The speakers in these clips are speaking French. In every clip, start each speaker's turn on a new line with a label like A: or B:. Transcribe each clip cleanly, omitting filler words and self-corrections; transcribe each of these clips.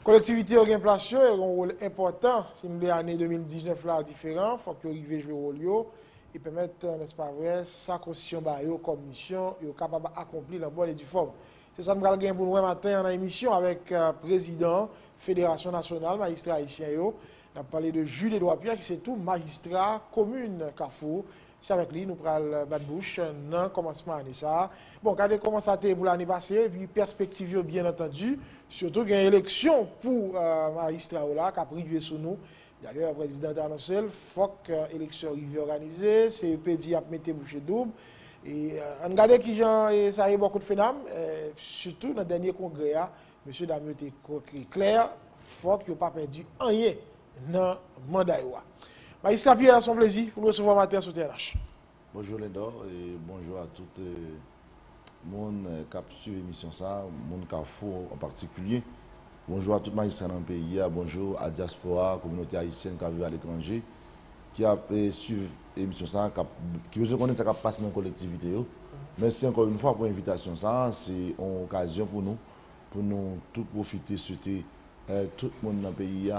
A: collectivité a une place, un rôle important. Si nous l'année 2019 là différent, il faut que arrive jouer rôle et permettre, n'est-ce pas vrai, sa constitution comme mission et capable d'accomplir la bonne et due forme. C'est ça que nous allons gagner pour nous matin en émission avec le président Fédération nationale magistrat haïtien. On a parlé de Jules Edouard Pierre qui c'est tout magistrat commune Carrefour. C'est avec lui nous prenons battre bouche dans le commencement de ça. Bon, regardez comment ça a été pour l'année passée, et puis perspective bien entendu, surtout qu'il y a une élection pour magistrat là qui a privé sur nous. D'ailleurs, le président a annoncé qu'il faut que l'élection soit organisée, CEP dit a mis bouche double. Et on regarde qui ça a eu beaucoup de phénomènes, surtout dans le dernier congrès, M. Damio était clair, il faut qu'il n'y ait pas perdu rien dans le mandat. Magistrat Pierre, c'est un plaisir pour nous recevoir matin sur TNH.
B: Bonjour Lédor et bonjour à tout le monde qui a suivi l'émission, le monde Carrefour en particulier. Bonjour à tout le magistrat dans le pays, bonjour à la diaspora, la communauté haïtienne qui vit à l'étranger, qui a suivi l'émission, qui veut connaître ce qui passe dans la collectivité. Merci encore une fois pour l'invitation. C'est une occasion pour nous tout profiter, souhaiter tout le monde dans le pays.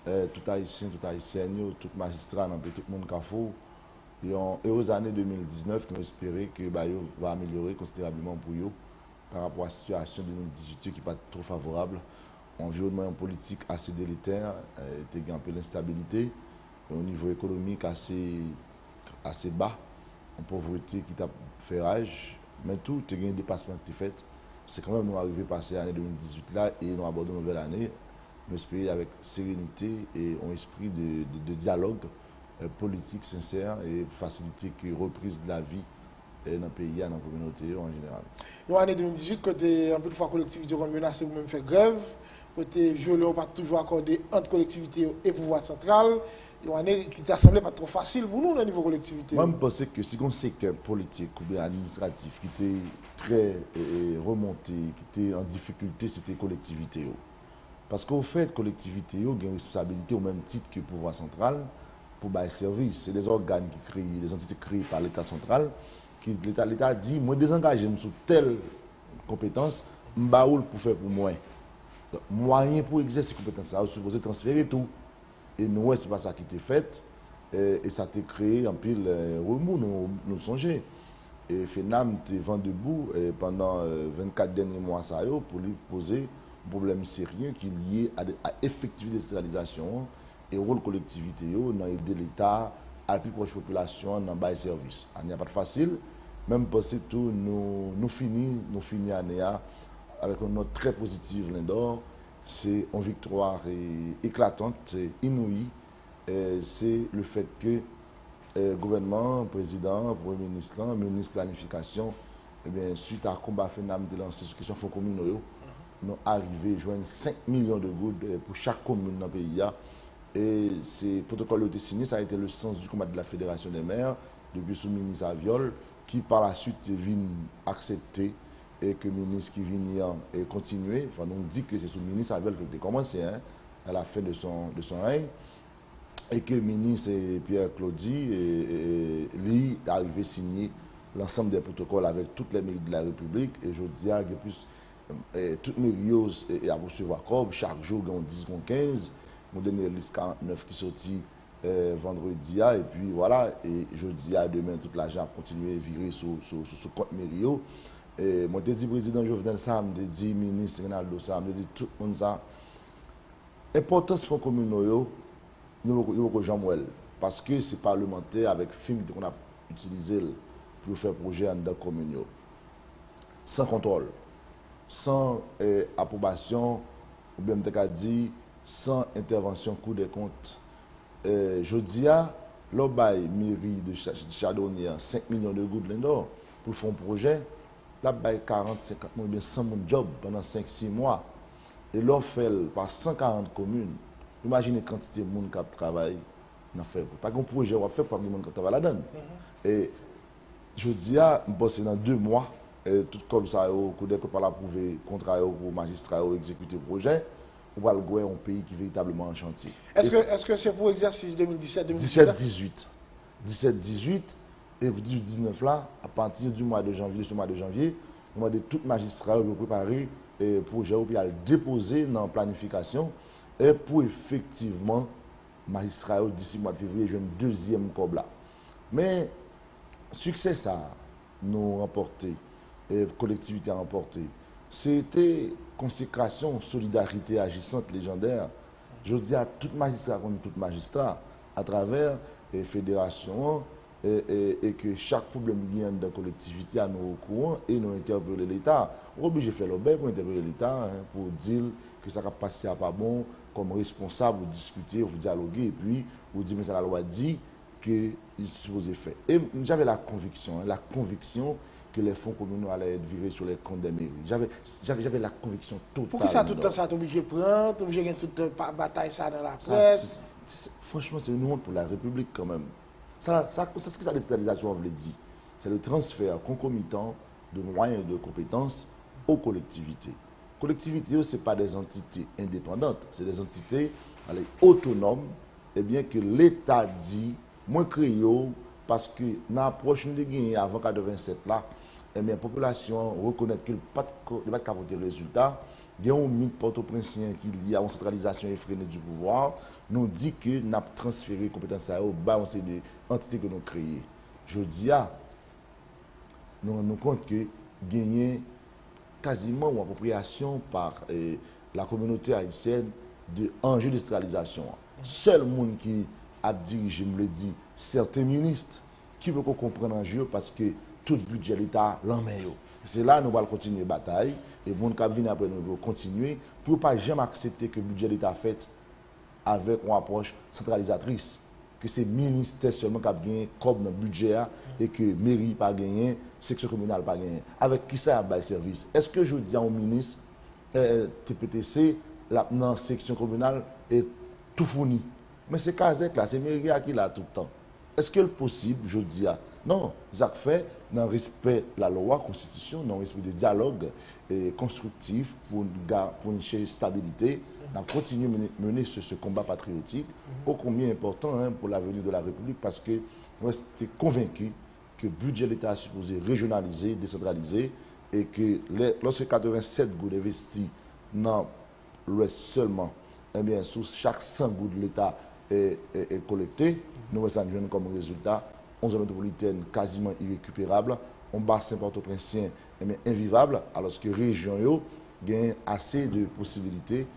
B: Tout haïtien, tout haïtienne, tout magistrat, tout le monde Carrefour. Et en heureuse année 2019, nous espérons que va améliorer considérablement pour eux par rapport à la situation de 2018 qui n'est pas trop favorable. Environnement politique assez délétère, il y a un peu d'instabilité, au niveau économique assez bas, une pauvreté qui t'a fait rage, mais tout, il y a un dépassement qui est fait. C'est quand même nous arriver à passer l'année 2018 là et nous abordons une nouvelle année. Nous espérons avec sérénité et un esprit de dialogue politique sincère et faciliter la reprise de la vie dans le pays et dans la communauté en général.
A: En année 2018, côté un peu de fois collectivité ont menacé ou même fait grève, côté violent pas toujours accordé entre collectivité et pouvoir central. Une année qui t'a semblé pas trop facile pour nous au niveau collectivité.
B: Moi, je pense que si on secteur politique ou bien administratif qui était très remonté, qui était en difficulté, c'était collectivité. Parce qu'au fait, collectivité, il y a une responsabilité au même titre que le pouvoir central pour les services. C'est des organes qui créent, des entités créées par l'État central. L'État dit, moi, désengagez sur telle compétence, je pour faire pour moi. Donc, moyen pour exercer ces compétences, ça, vous supposez transférer tout. Et nous, ce n'est pas ça qui était fait. Et ça a créé un pile remous, nous songeons. Et FENAM était vent debout pendant 24 derniers mois pour lui poser un problème sérieux qui est lié à l'effectivité de décentralisation et au rôle collectivité dans aider l'État à la plus proche population dans les services. Il n'y a pas de facile, même parce que tout nous finissons l'année avec une note très positive. C'est une victoire éclatante, inouïe. C'est le fait que le gouvernement, le président, le premier ministre, le ministre de la planification, suite à combat FENAM de lancer sur question fonds communaux, nous arrivé à joindre 5 millions de gouttes pour chaque commune dans le pays. Et ce protocole a été signé, ça a été le sens du combat de la Fédération des maires, depuis sous le ministre Aviol, qui par la suite vient accepter et que le ministre qui vient continuer. Enfin, on dit que c'est sous le ministre Aviol qui a commencé à la fin de son règne. Et que le ministre Pierre Claudie lui est arrivé à signer l'ensemble des protocoles avec toutes les mairies de la République. Et je dis qu'il y a plus toutes mes rios et à recevoir comme chaque jour on 10 on 15 mon dernier liste 49 qui sorti vendredi et puis voilà et jeudi à demain toute l'argent a continué à virer sur compte Mério et moi te dit président Jovenel Sam me dit ministre Ronaldo Sam me dit tout le monde ça importance fonds communaux nous Jean-Moël parce que c'est parlementaire avec film qu'on a utilisé pour faire projet en dans communaux sans contrôle sans approbation, ou bien dit, sans intervention Cour des comptes. Je dis à l'obay mairie de Chardonnier 5 millions de gouttes d'or pour faire un projet, là bail 40, 50 ou bien 100 000 jobs pendant 5-6 mois. Et l'on fait par 140 communes. Imaginez la quantité de monde qui travaille dans fait. Pas qu'un projet on fait pour les gens qui travaillent là-dedans. Et je dis à dans 2 mois. Tout comme ça, au coup de pas l'approuver, contrat pour magistrat ou exécuter le projet, on va le gouer un pays qui est véritablement en chantier.
A: Est-ce que c'est pour l'exercice 2017-2018
B: 17-18 et 18-19 là, à partir du mois de janvier, ce mois de janvier, on va de tout magistrat pour préparer projet ou puis à le déposer dans la planification et pour effectivement magistrat d'ici mois de février jouer un deuxième cob là. Mais succès ça nous remporté et collectivité a remporté. C'était consécration, solidarité agissante légendaire. Je dis à tout magistrat contre tout magistrat à travers les fédérations et que chaque problème qui vient de la collectivité à nous au courant et nous interpeller l'État. On est obligé de faire le bain pour interpeller l'État, pour dire que ça va passer à pas bon, comme responsable, vous discuter, vous dialoguer, et puis vous dire, mais ça la loi dit que il supposé faire. Et j'avais la conviction que les fonds communaux allaient être virés sur les comptes des mairies. J'avais la conviction totale.
A: Pour qui ça tout le temps, ça est obligé de prendre, obligé de toute bataille ça dans la presse.
B: Franchement, c'est une honte pour la République quand même. C'est ce que la décentralisation veut dire. C'est le transfert concomitant de moyens et de compétences aux collectivités. Les collectivités, ce n'est pas des entités indépendantes, c'est des entités autonomes, et bien que l'État dit, moins créé, parce que dans l'approche de Guinée avant 1987, là, eh bien, la population reconnaît que le pas de capoter le résultat. Il y a un mythe porto-princien qui y a une centralisation effrénée du pouvoir, nous dit que nous avons transféré les compétences à eux, c'est une entité que nous avons créée. Je dis, nous nous rendons compte que gagner quasiment une appropriation par la communauté haïtienne de enjeux de centralisation. Seul monde qui a dirigé, je me le dis, certains ministres qui veulent comprendre l'enjeu parce que tout budget de l'État l'en met. C'est là que nous allons continuer la bataille et les gens qui viennent après nous allons continuer pour ne pas jamais accepter que le budget de l'État fait avec une approche centralisatrice. Que c'est le ministère seulement qui a gagné comme dans le budget et que la mairie n'a pas gagné, section communale n'a pas gagné. Avec qui ça a le service? Est-ce que je dis à un ministre, TPTC, dans la section communale, est tout fourni? Mais c'est Kazek là, c'est la mairie qui l'a tout le temps. Est-ce que c'est possible, je dis non, ça fait dans le respect de la loi, la constitution, dans le respect du dialogue constructif pour une stabilité. On continue à mener ce combat patriotique, ô combien important pour l'avenir de la République, parce que nous sommes convaincus que le budget de l'État est supposé régionaliser, décentraliser, et que lorsque 87 gouttes investis dans l'Ouest seulement, eh bien, sous chaque 100 gouttes de l'État est collecté, nous avons comme résultat 11 métropolitaines quasiment irrécupérables, un bassin porto-princien invivable, alors que la région gagne assez de possibilités,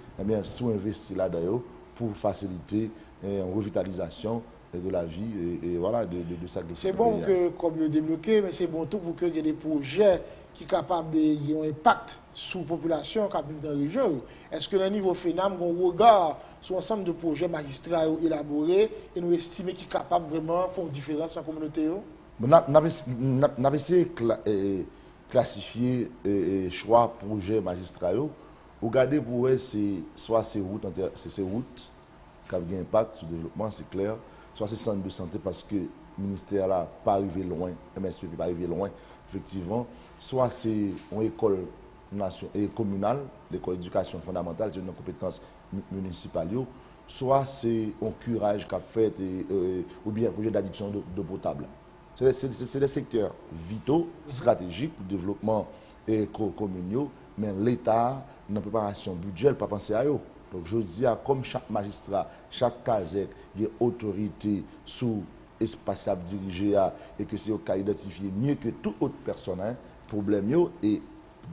B: sous-investir là-dedans pour faciliter une revitalisation de la vie et voilà, de ça.
A: C'est bon que comme débloqué, mais c'est bon tout pour qu'il y ait des projets qui sont capables d'avoir un impact sur la population qui vit dans la région. Est-ce que le niveau FENAM, on regarde sur l'ensemble de projets magistrats élaborés et nous estimons qu'ils sont capables vraiment de faire une différence en communauté?
B: Nous avons essayé de classifier les choix projets magistraux. Regardez pour eux, soit ces routes qui ont un impact sur le développement, c'est clair, soit ces centres de santé parce que le ministère n'est pas arrivé loin, MSP n'est pas arrivé loin, effectivement, soit c'est une école communale, l'école d'éducation fondamentale, c'est une compétence municipale, soit c'est un curage qu'a fait ou bien un projet d'addiction d'eau potable. C'est des secteurs vitaux, stratégiques pour le développement communal, mais l'État, dans la préparation budget, n'a pas pensé à eux. Donc je dis, comme chaque magistrat, chaque CASEC, il y a autorité sous espace à diriger et que c'est au cas identifié mieux que toute autre personne, problème et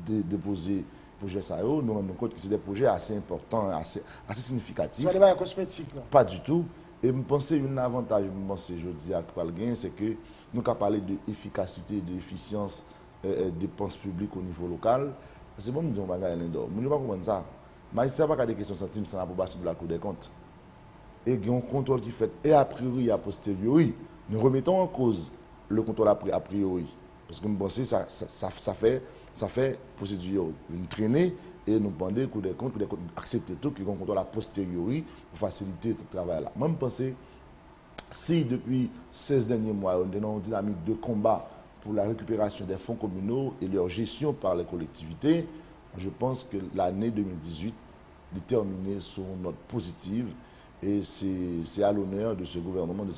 B: déposer projet ça, nous nous rendons compte que c'est des projets assez importants, assez significatifs.
A: Ce n'est pas cosmétique, non?
B: Pas du tout. Et je pense que un avantage, je dis à Palgain, c'est que nous avons parlé d'efficacité, d'efficience des dépenses publiques au niveau local. C'est bon, nous disons, nous ne pouvons pas comprendre ça. Mais ce n'est pas des questions centimes sans l'approbation de la Cour des comptes. Et il y a un contrôle qui fait, et a priori et a posteriori, nous remettons en cause le contrôle a priori. Parce que nous pensons que ça fait procédure une traînée, et nous demandons que la Cour des comptes accepte tout, qu'il y a un contrôle a posteriori pour faciliter ce travail-là. Moi, je pense que si depuis 16 derniers mois, on est dans une dynamique de combat pour la récupération des fonds communaux et leur gestion par les collectivités, je pense que l'année 2018 est terminée sur une note positive et c'est à l'honneur de ce gouvernement, de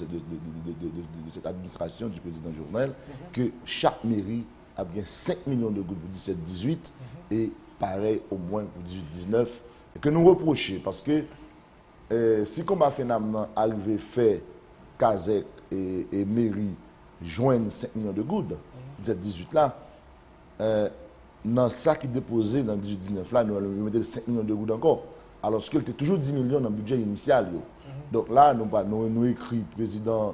B: cette administration du président Jovenel, que chaque mairie a bien 5 millions de gouttes pour 17-18 et pareil au moins pour 18-19, et que nous reprocher, parce que si combat phénomène arrive à faire Kazek et mairie joignent 5 millions de gouttes, 17-18 là, dans ça qui est déposé dans 18-19 là, nous allons mettre 5 millions de gouttes encore. Alors qu'il était toujours 10 millions dans le budget initial. Donc là, nous écrit président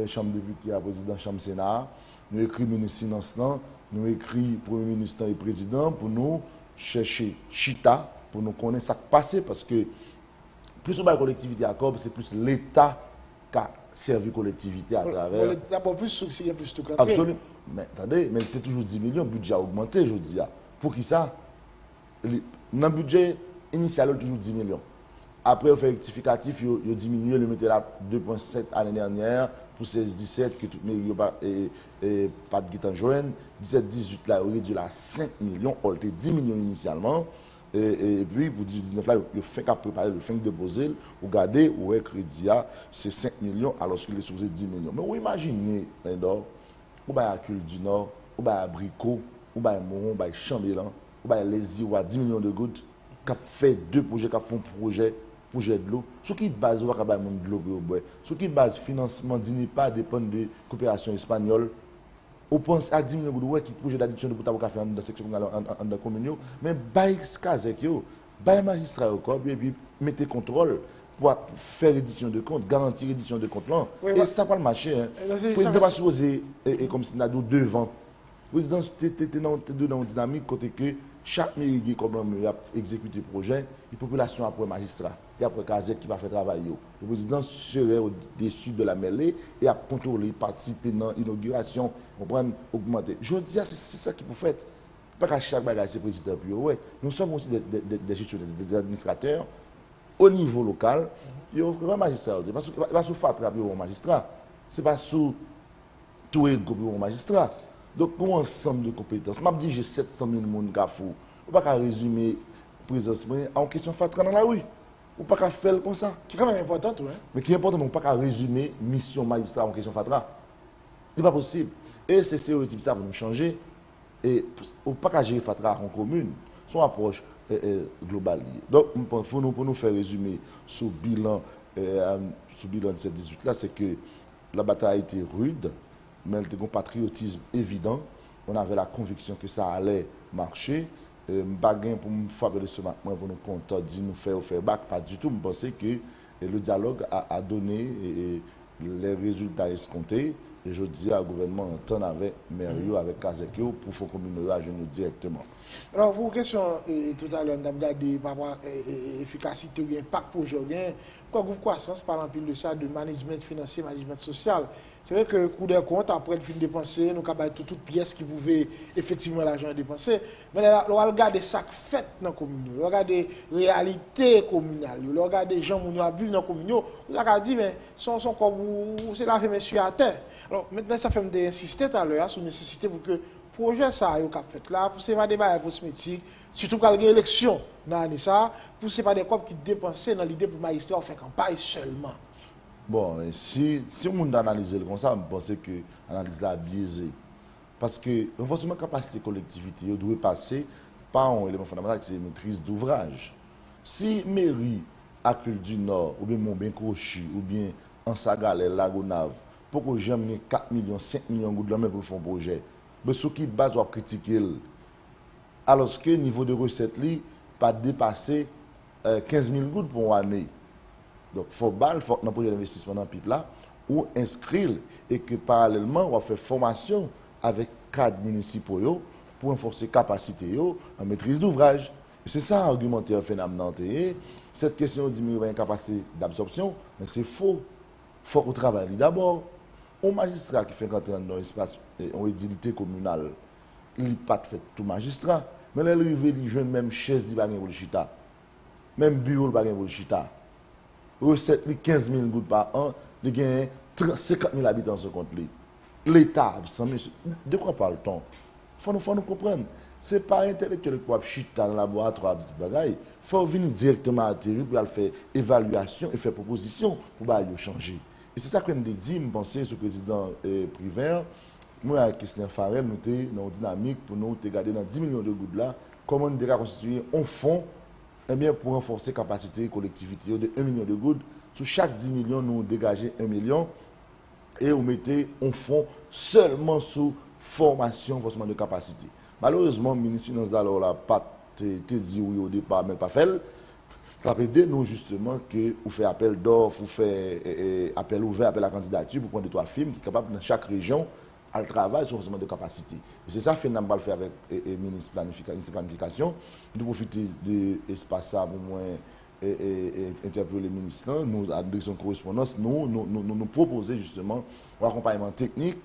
B: Chambre député, président Chambre Sénat, nous écrit ministre Finance, nous écrit Premier ministre et président pour nous chercher Chita, pour nous connaître ce qui passe, parce que plus on va la collectivité à Cobb, c'est plus l'État qui a servi la collectivité à travers.
A: L'État n'a plus souci, plus tout.
B: Absolument. Mais attendez, mais il était toujours 10 millions, le budget a augmenté, je dis. Pour qui ça? Dans le budget initial, il y a toujours 10 millions. Après, on fait rectificatif, il a diminué, il mettait là 2,7 l'année dernière, pour 16-17, que tout le monde n'a pas de guitare joint. 17-18, là, il a réduit à 5 millions, il était 10 millions initialement. Et puis, pour 18-19, là, il fait qu'à préparer le fin de déposer, vous regardez, où est crédit, c'est 5 millions, alors qu'il est supposé 10 millions. Mais vous imaginez, l'Indor, ou bien à Cul du Nord, ou bien à Bricot, ou bien à Moron, ou bien à Chambélan, ou bien à Les Iwa, 10 millions de gouttes, qui a fait 2 projets, qui a fait un projet de l'eau. Ce qui base, ou bien de l'eau, ce qui base financement, n'est pas dépend de coopération espagnole. On pense à 10 millions de gouttes, qui projet d'addiction de Boutaboka fait dans la section de la commune, mais bail Kazek, bail magistrat au corps, et puis mettez contrôle pour faire édition de compte, garantir l'édition de compte là. Oui, et ça va le marcher. Le président va supposer, comme si nous avons devant. Le président était dans une dynamique côté que chaque mairie comme a exécuté le projet, la population après magistrat et après Kazek qui va faire travailler. Le président serait au-dessus de la mêlée et a contrôlé, participer dans l'inauguration, augmenter. Je dis, c'est ça qu'il faut faire. Pas qu'à chaque bagage, c'est président. Ouais. Nous sommes aussi des gestionnaires, des administrateurs au niveau local. Il y a un magistrat. Ce n'est pas sous FATRA pour un magistrat. Ce n'est pas sous tout ego pour un magistrat. Donc, un ensemble de compétences. Je dis j'ai 700 000 personnes qui font. On ne peut pas résumer la présence en question FATRA dans la rue. On ne peut pas faire comme ça.
A: Qui est quand même important, oui.
B: Mais qui est important, on ne peut pas résumer mission magistrat en question FATRA. Ce n'est pas possible. Et c'est stéréotype ça pour nous changer. Et on ne peut pas gérer FATRA en commune. Son approche globale. Donc, pour nous faire résumer ce bilan de cette 18 là, c'est que la bataille a été rude, mais elle était un patriotisme évident. On avait la conviction que ça allait marcher. Baguin pour me faire ce matin, pour nous compter, nous faire bac, pas du tout. Je pensais que le dialogue a donné les résultats escomptés. Et je dis au gouvernement, en temps avec Merio, avec Kazekio, pour faire communauté à genoux directement.
A: Alors, pour question, tout à l'heure, on a regardé par rapport à l'efficacité ou l'impact projet, pourquoi groupe croissance parle en pile de ça, de management financier, management social. C'est vrai que le coup de compte, après le fin de dépenser, nous avons toute pièce qui pouvait effectivement l'argent dépenser. Mais là, on va regarder ça fait dans la commune, on va regarder la réalité communale, on va regarder les gens qui vivent dans la commune, on va dire, mais c'est la fait monsieur à terre. Alors maintenant, ça fait d'insister tout à l'heure sur la nécessité pour que le projet ça ait fait là, pour ce pas des bails cosmétiques, surtout quand il y a une élection dans l'année ça, pour ce pas des corps qui dépensent dans l'idée pour le magistrat faire campagne seulement.
B: Bon, si on analyse comme ça, je pense que l'analyse là biaisée. Parce que le renforcement de capacité collectivité doit passer par un élément fondamental qui est la maîtrise d'ouvrage. Si mairie à Cul du Nord, ou bien Montbain-Crochu, ou bien Ansagalè, Lagonave, pour que j'aime 4 millions, 5 millions de gouttes pour faire un projet, mais ce qui base à critiquer, alors que le niveau de recette n'est pas dépassé 15 000 gouttes pour une année. Donc, il faut dans le projet d'investissement dans le PIB là, ou inscrire et que parallèlement, on va faire formation avec cadres municipaux pour renforcer la capacité en maîtrise d'ouvrage. C'est ça l'argumentaire phénoménal. Cette question de diminuer la capacité d'absorption, mais c'est faux. Il faut qu'on travaille d'abord. Un magistrat qui fait rentrer dans l'espace en édilité communale, il n'est pas fait tout magistrat, mais il arrive, il joue même chaise, il va pour le chita. Même bureau, il va pour le chita. Recette 15 000 gouttes par an, il gagne 50 000 habitants sur compte. L'État, de quoi parle-t-on? Il faut nous comprendre. Ce n'est pas intellectuel pour chita dans le laboratoire, il faut venir directement à terre pour faire évaluation et faire proposition pour changer. Et c'est ça que je me dis, je pensais sur le président privé, moi avec Christian Farel, nous sommes dans une dynamique pour nous garder dans 10 millions de gouttes là, comment nous devons constituer un fonds pour renforcer la capacité collectivité de 1 million de gouttes. Sous chaque 10 millions, nous dégageons 1 million et vous mettez un fonds seulement sous formation, renforcement de capacité. Malheureusement, le ministre des Finances n'a pas dit oui au départ, mais pas fait. Ça peut aider nous justement que vous faites appel d'offres, vous faites appel ouvert, appel à candidature pour prendre 2-3 firmes qui sont capables dans chaque région à le travail sur le renforcement de capacité. Et c'est ça que nous allons faire avec le ministre de planification. Nous profiter de l'espace pour moins interpeller les ministres. Nous, à la direction de correspondance, nous proposer justement un accompagnement technique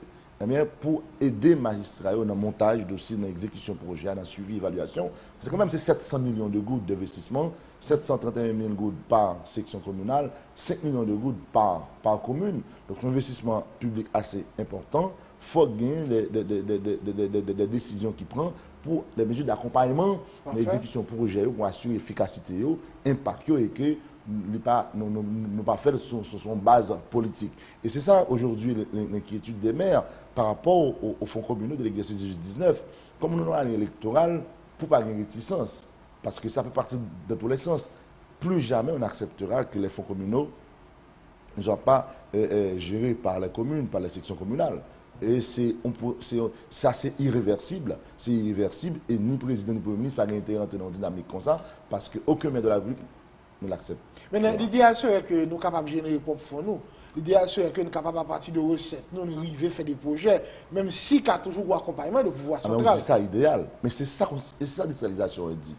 B: pour aider les magistrats dans le montage de dossiers, dans l'exécution de projet, dans le suivi, évaluation. C'est quand même 700 millions de gouttes d'investissement, 731 000 gouttes par section communale, 5 millions de gouttes par commune. Donc, un investissement public assez important. Il faut gagner des décisions qu'il prend pour les mesures d'accompagnement, l'exécution de projet, pour assurer l'efficacité, l'impact et que nous pas faire sur son base politique. Et c'est ça aujourd'hui l'inquiétude des maires par rapport au fonds communaux de l'exercice 2019. Comme nous avons un électoral, pour pas gagner réticence, parce que ça peut partir de tous les sens. Plus jamais on acceptera que les fonds communaux ne soient pas gérés par les communes, par les sections communales. Et ça, c'est irréversible. C'est irréversible et ni président ni premier ministre n'ont pas entrer dans une dynamique comme ça parce qu'aucun maire de la République ne l'accepte.
A: Mais l'idéal serait que nous sommes capables de générer propre fonds nous. L'idéal serait que nous sommes capables à partir de recettes, nous arriver à faire des projets, même si il y a toujours un accompagnement de pouvoir central.
B: On dit ça idéal, mais c'est ça la décentralisation dit.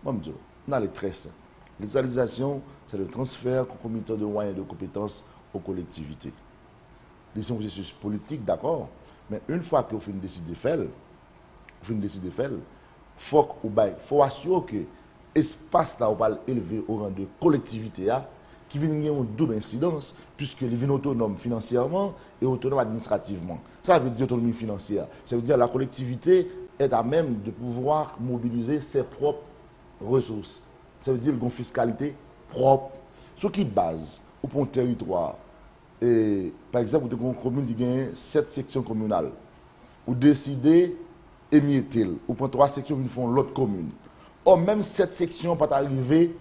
B: Moi, je dis, on a les très simples. La décentralisation, c'est le transfert concomitant de moyens et de compétences aux collectivités. C'est un processus politique, d'accord, mais une fois que vous finissez de décider de faire, il faut assurer que l'espace là, on va élever au rang de collectivité qui vient une double incidence, puisque les vignes autonomes financièrement et autonomes administrativement. Ça veut dire autonomie financière. Ça veut dire que la collectivité est à même de pouvoir mobiliser ses propres ressources. Ça veut dire une fiscalité propre. Ce qui base pour un territoire. Et, par exemple, vous avez une commune qui a 7 sections communales. Vous décidez d'émietter. Vous prenez 3 sections qui font l'autre commune. Or, même 7 sections peuvent arriver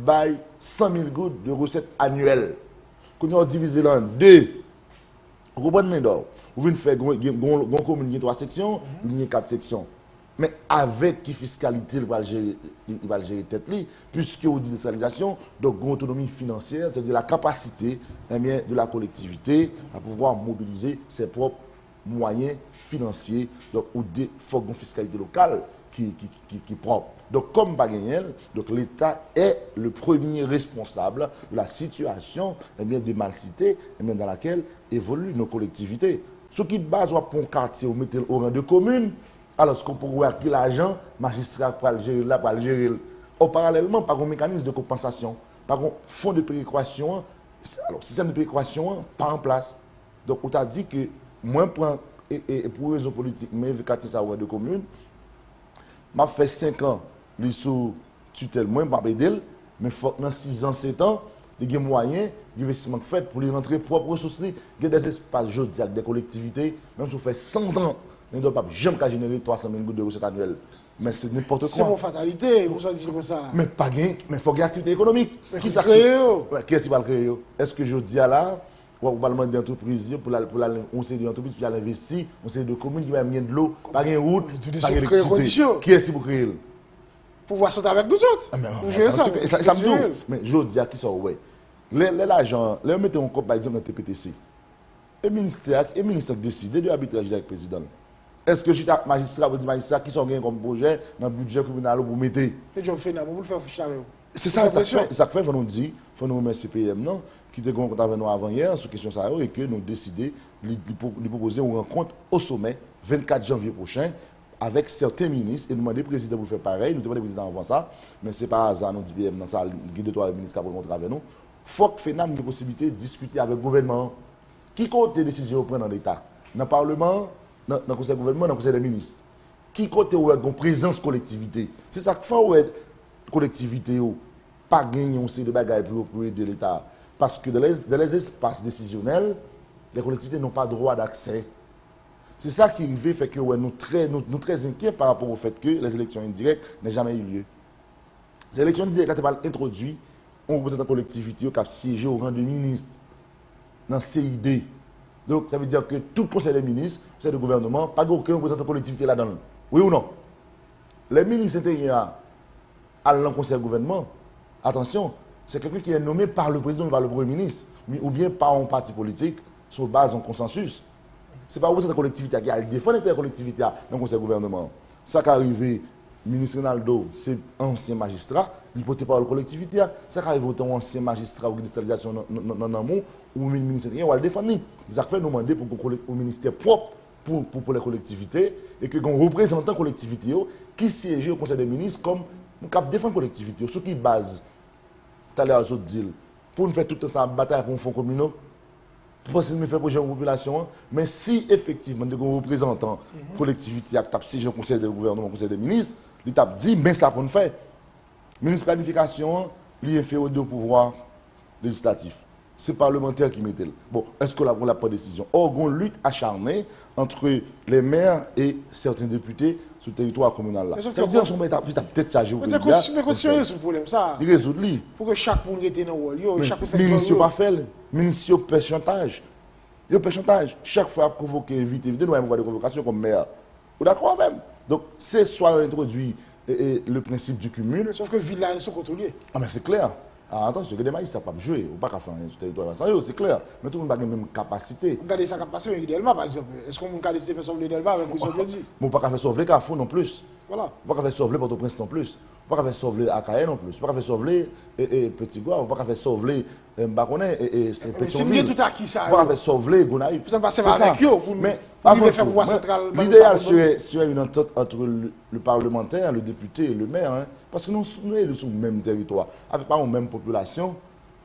B: à 100 000 gouttes de recettes annuelles. Quand on divise en 2, vous comprenez d'or. Vous venez faire une commune qui a 3 sections, une qui a 4 sections. Mais avec qui fiscalité il va gérer tête, puisque vous dites décentralisation, donc autonomie financière, c'est-à-dire la capacité de la collectivité à pouvoir mobiliser ses propres moyens financiers. Donc, il faut une fiscalité locale qui est propre. Donc, comme Bagagnel, l'État est le premier responsable de la situation de mal-cité dans laquelle évoluent nos collectivités. Ce qui base pour un quartier, vous mettez au rang de commune. Alors, ce qu'on peut voir qui l'argent, magistrat pour le gérer là, pour le gérer. Parallèlement, par un mécanisme de compensation, par un fonds de péréquation, alors, système de péréquation, pas en place. Donc, on t'a dit que, moi, pour raison politique, mais vu qu'à ça de commune, m'a fait 5 ans, les sous tutelle, moi, je ne mais faut que dans 6 ans, 7 ans, il y a des moyens d'investissement fait pour les rentrer propres ressources, il y a des espaces jodiques, des collectivités, même si on fait 100 ans. On ne doit pas jamais générer 300 000 gouttes de recettes annuelles. Mais c'est n'importe quoi.
A: C'est mon fatalité, vous dire comme ça.
B: Mais pas gain, mais il faut qu'il y ait activité économique.
A: Qui ça crée?
B: Qui est-ce qui va le créer? Est-ce que je dis là, on va demander d'entreprise pour on sait d'entreprise pour investir, on sait de communes qui va mettre de l'eau, pas de route, pas d'électricité. Qui est-ce qui va créer?
A: Pouvoir sortir avec nous autres.
B: Ça me dit. Mais je dis à qui ça, ouais. L'agent, les mettez en compte par exemple dans le TPTC. Le ministère décide de l'arbitrage avec le président. Est-ce que je suis magistrat ou magistrat qui sont gagnés comme projet dans le budget communal pour mettre? C'est ça, ça fait, il faut nous dire, il faut nous remercier PM, non, qui était en contact avec nous avant hier sur question ça et que nous décidé de proposer une rencontre au sommet 24 janvier prochain avec certains ministres et nous demander au président pour faire pareil. Nous demandons au président avant ça, mais ce n'est pas hasard, nous dit PM dans ça, il y a 2-3 ministres qui ont rencontré avec nous. Il faut que FENAM ait la possibilité de discuter avec le gouvernement. Qui compte les décisions prendre dans l'État? Dans le Parlement, dans le Conseil du gouvernement, dans le Conseil des ministres. Qui compte une présence collectivité? C'est ça qu'il faut que la collectivité pas gagner on sait de bagages pour aider l'État. Parce que dans les espaces décisionnels, les collectivités n'ont pas droit d'accès. C'est ça qui arrive, fait que ouais, nous très inquiets par rapport au fait que les élections indirectes n'aient jamais eu lieu. Les élections indirectes ont été introduites, on représente la collectivité qui a siégé au rang de ministre dans le CID. Donc, ça veut dire que tout le conseil des ministres, le conseil de gouvernement, pas aucun représentant de collectivité là-dedans. Oui ou non? Les ministres intérieurs à le conseil de gouvernement, attention, c'est quelqu'un qui est nommé par le président ou par le premier ministre, ou bien par un parti politique sur base d'un consensus. Ce n'est pas cette collectivité qui a défendu la collectivité dans le conseil de gouvernement. Ça qui est arrivé, le ministre Ronaldo, c'est un ancien magistrat, il porte par la collectivité. Ça qui arrive autant ancien magistrat ou d'industrialisation dans le monde, ou le ministre intérieur, on va le défendre. Ils ont fait nous demander pour au ministère propre pour les collectivités et que un représentant collectivité qui siège au conseil des ministres comme nous cap défendre collectivité sur qui base tout à l'heure je dis pour nous faire toute cette bataille pour un fonds communal pour faire projet en population mais si effectivement nous avons un représentant collectivité qui siège au conseil du gouvernement au conseil des ministres il t'a dit mais ça pour nous faire ministre de planification il est fait au pouvoir législatif. C'est le parlementaire qui met le. Bon, est-ce que là, on n'a pas de décision? Or, on lutte acharnée entre les maires et certains députés sur le territoire communal. Là. Ça veut dire qu'on a peut-être chargé au
A: Mais question est ce problème, ça.
B: Il résout lui.
A: Pour que chaque monde reste dans le rôle.
B: Le ministre n'a pas fait. Le ministre peut chantage. Il peut chantage. Chaque fois provoquer, éviter, nous avons des convocations comme maire. Vous d'accord même? Donc, c'est soit introduit le principe du cumul.
A: Sauf que ville là, ils sont contrôlés.
B: Ah, mais c'est clair. Ah, attention, que des maïs, ça ne peut pas jouer, ou pas faire rien sur le territoire. C'est clair. Mais tout le monde n'a pas la même capacité.
A: Regardez sa capacité avec Delma, par exemple. Est-ce qu'on peut laisser faire sauver Delma avec ce que je dis?
B: On ne peut pas faire sauver Carrefour non plus.
A: Voilà.
B: On ne peut pas faire sauver Port-au-Prince non plus. On ne peut pas faire sauver Akaye non plus. On ne peut pas faire sauver Petit Goua. On ne peut pas faire sauver Mbakoné et
A: Pétionville. C'est tout à qui ça?
B: On ne peut pas faire sauver Gonaïve.
A: Ça va passer avec eux pour
B: faire
A: pouvoir central.
B: L'idéal serait une entente entre le parlementaire, le député et le maire. Hein, parce que nous sommes sur le même territoire, avec pas la même population.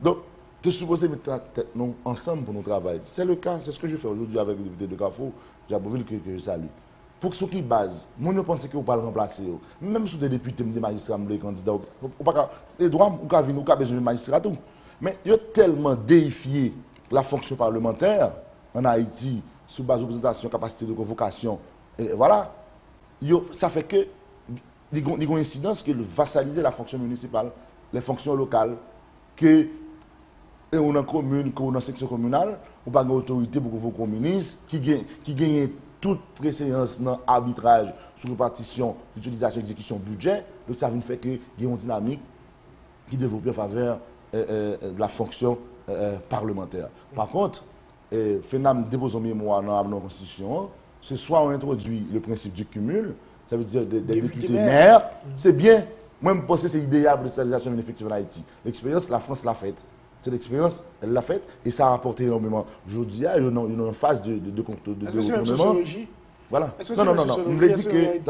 B: Donc, de supposer mettre la tête nous ensemble pour nous travailler. C'est le cas, c'est ce que je fais aujourd'hui avec le député de Carrefour, Jaboville, que je salue. Pour ceux qui basent, moi je pense que vous ne pouvez pas le remplacer. Même si des députés, des magistrats, des candidats, les droits, vous avez besoin de magistrats, tout. Mais il y a tellement déifié la fonction parlementaire en Haïti, sous base de représentation, capacité de convocation. Et voilà, ça fait que il y a une incidence qui vassaliser la fonction municipale, les fonctions locales, que on a commune, qu'on a section communale, on n'a pas d'autorité pour convoquer un ministre qui gagne toute préséance dans l'arbitrage sur répartition, l'utilisation, l'exécution budget. Donc ça fait qu'il y a une dynamique qui développe en faveur de la fonction parlementaire. Par contre, FENAM dépose un mémoire dans la Constitution, c'est soit on introduit le principe du cumul, ça veut dire des députés maires, c'est bien. Moi, je pense que c'est idéal pour l'industrialisation d'une effective en Haïti. L'expérience, la France l'a faite. C'est l'expérience, elle l'a faite et ça a rapporté énormément. Aujourd'hui, il y a une phase de retournement. Voilà. Non. Je me dis que,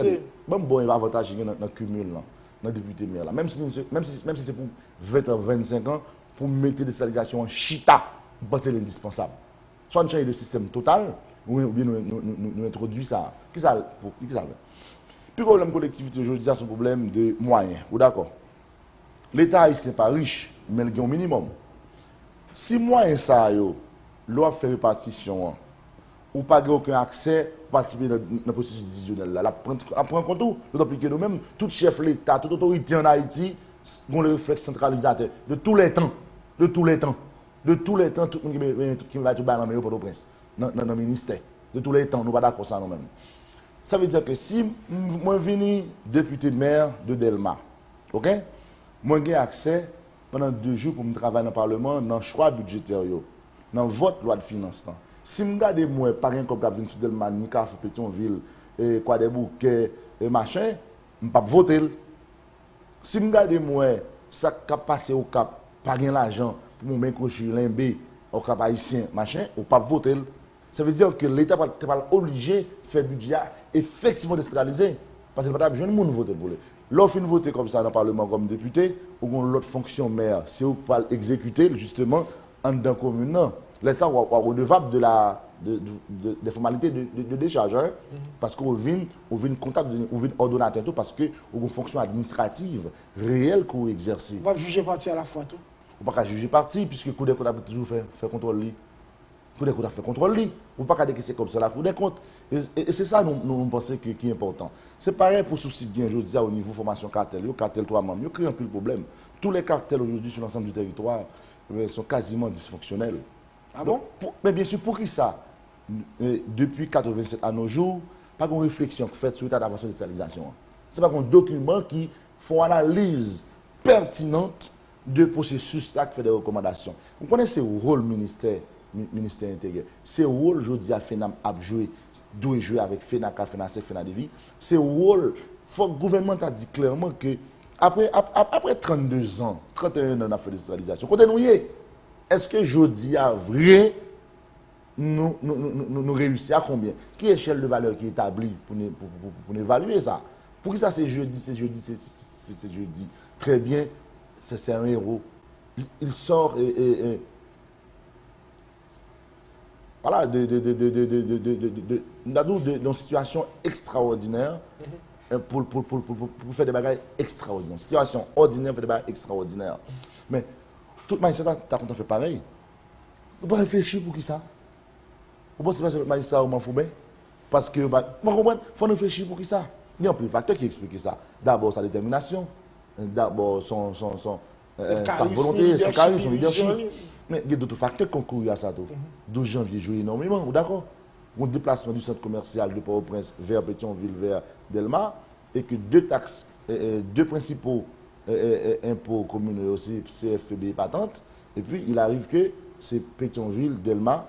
B: bon, il y a un avantage dans le cumul, dans le député maire. Même si c'est pour 20 ans, 25 ans, pour mettre l'industrialisation en chita, je pense que c'est indispensable. Soit on change le système total, ou bien nous introduisons ça. Qui ça? Puis, le problème collectivité aujourd'hui, c'est un problème de moyens. Vous d'accord? L'État, il n'est pas riche, mais il y a un minimum. Si moyen ça, l'on fait répartition, ou pas aucun accès à participer dans le processus décisionnel, la prend compte tout, d'autant plus que nous-mêmes, tout chef de l'État, toute autorité en Haïti, ont le réflexe centralisateur de tous les temps, tout le monde qui va tout dans le Port-au-Prince, dans le ministère, de tous les temps, nous ne sommes pas d'accord ça nous-mêmes. Ça veut dire que si moi je viens député de maire de Delma, ok, moi j'ai accès pendant 2 jours pour me travailler dans le Parlement, dans le choix budgétaire, dans votre loi de finances. Si je regarde moi, par exemple, comme sur Delma, Nika, Pétionville, quoi des bouquets, et machin, je ne peux pas voter. Si je regarde moi, ça qui a passé au cap, pas de l'argent pour me cocher l'imbe au cap haïtien, machin, ou pas voter. Ça veut dire que l'État n'est pas obligé de faire budget effectivement décentralisé. Parce que l'État ne peut pas voter pour lui. L'offre de voter comme ça dans le Parlement comme député, ou l'autre fonction maire, c'est où pas exécuter justement en dans la commune. Là, ça, on est redevable des formalités de décharge. Hein? Parce qu'on vient comptable, on vient ordonnateur, parce qu'on a une fonction administrative réelle qu'on exerce.
A: On va juger parti à la fois tout.
B: On ne peut pas juger parti, puisque le coup d'école a toujours fait contrôle. Cour des comptes a fait contrôle lui. Ou pas dire que c'est comme ça la Cour des comptes. Et c'est ça nous pensons qui est important. C'est pareil pour souci bien, je dis au niveau formation cartel, le cartel 3 membres, il crée un peu le problème. Tous les cartels aujourd'hui sur l'ensemble du territoire sont quasiment dysfonctionnels.
A: Ah bon?
B: Mais bien sûr, pour qui ça? Depuis 1987 à nos jours, pas une réflexion faite sur l'état d'avancement de digitalisation. Ce n'est pas un document qui font analyse pertinente de processus qui fait des recommandations. Vous connaissez le rôle ministère intérieur. C'est le rôle, je dis à FENAM, à jouer, doit jouer avec FENACA, FENACE, FENADEVI. C'est le rôle, le gouvernement a dit clairement que après 32 ans, 31 ans, on a fait des digitalisation. Quand nous y est, est-ce que je dis à vrai, nous réussissons à combien? Qui est l'échelle de valeur qui est établie pour évaluer ça? Pour qui ça c'est jeudi, c'est jeudi. Très bien, c'est un héros. Il sort voilà, d'une situation extraordinaire pour faire des bagages extraordinaires. Situation ordinaire, faire des bagages extraordinaires. Mais toute magistrat, tu as fait pareil. Tu pas réfléchir pour qui ça? Vous pensez que le magistrat m'en fout bien? Parce que, il faut réfléchir pour qui ça? Il y a plein de facteurs qui expliquent ça. D'abord, sa détermination. D'abord, sa volonté, son charisme, son leadership. Mais il y a d'autres facteurs qui concourent à ça. 12 janvier joue énormément, d'accord? Un déplacement du centre commercial de Port-au-Prince vers Pétionville, vers Delma, et que deux principaux impôts communaux aussi, CFPB et patente, et puis il arrive que c'est Pétionville, Delma,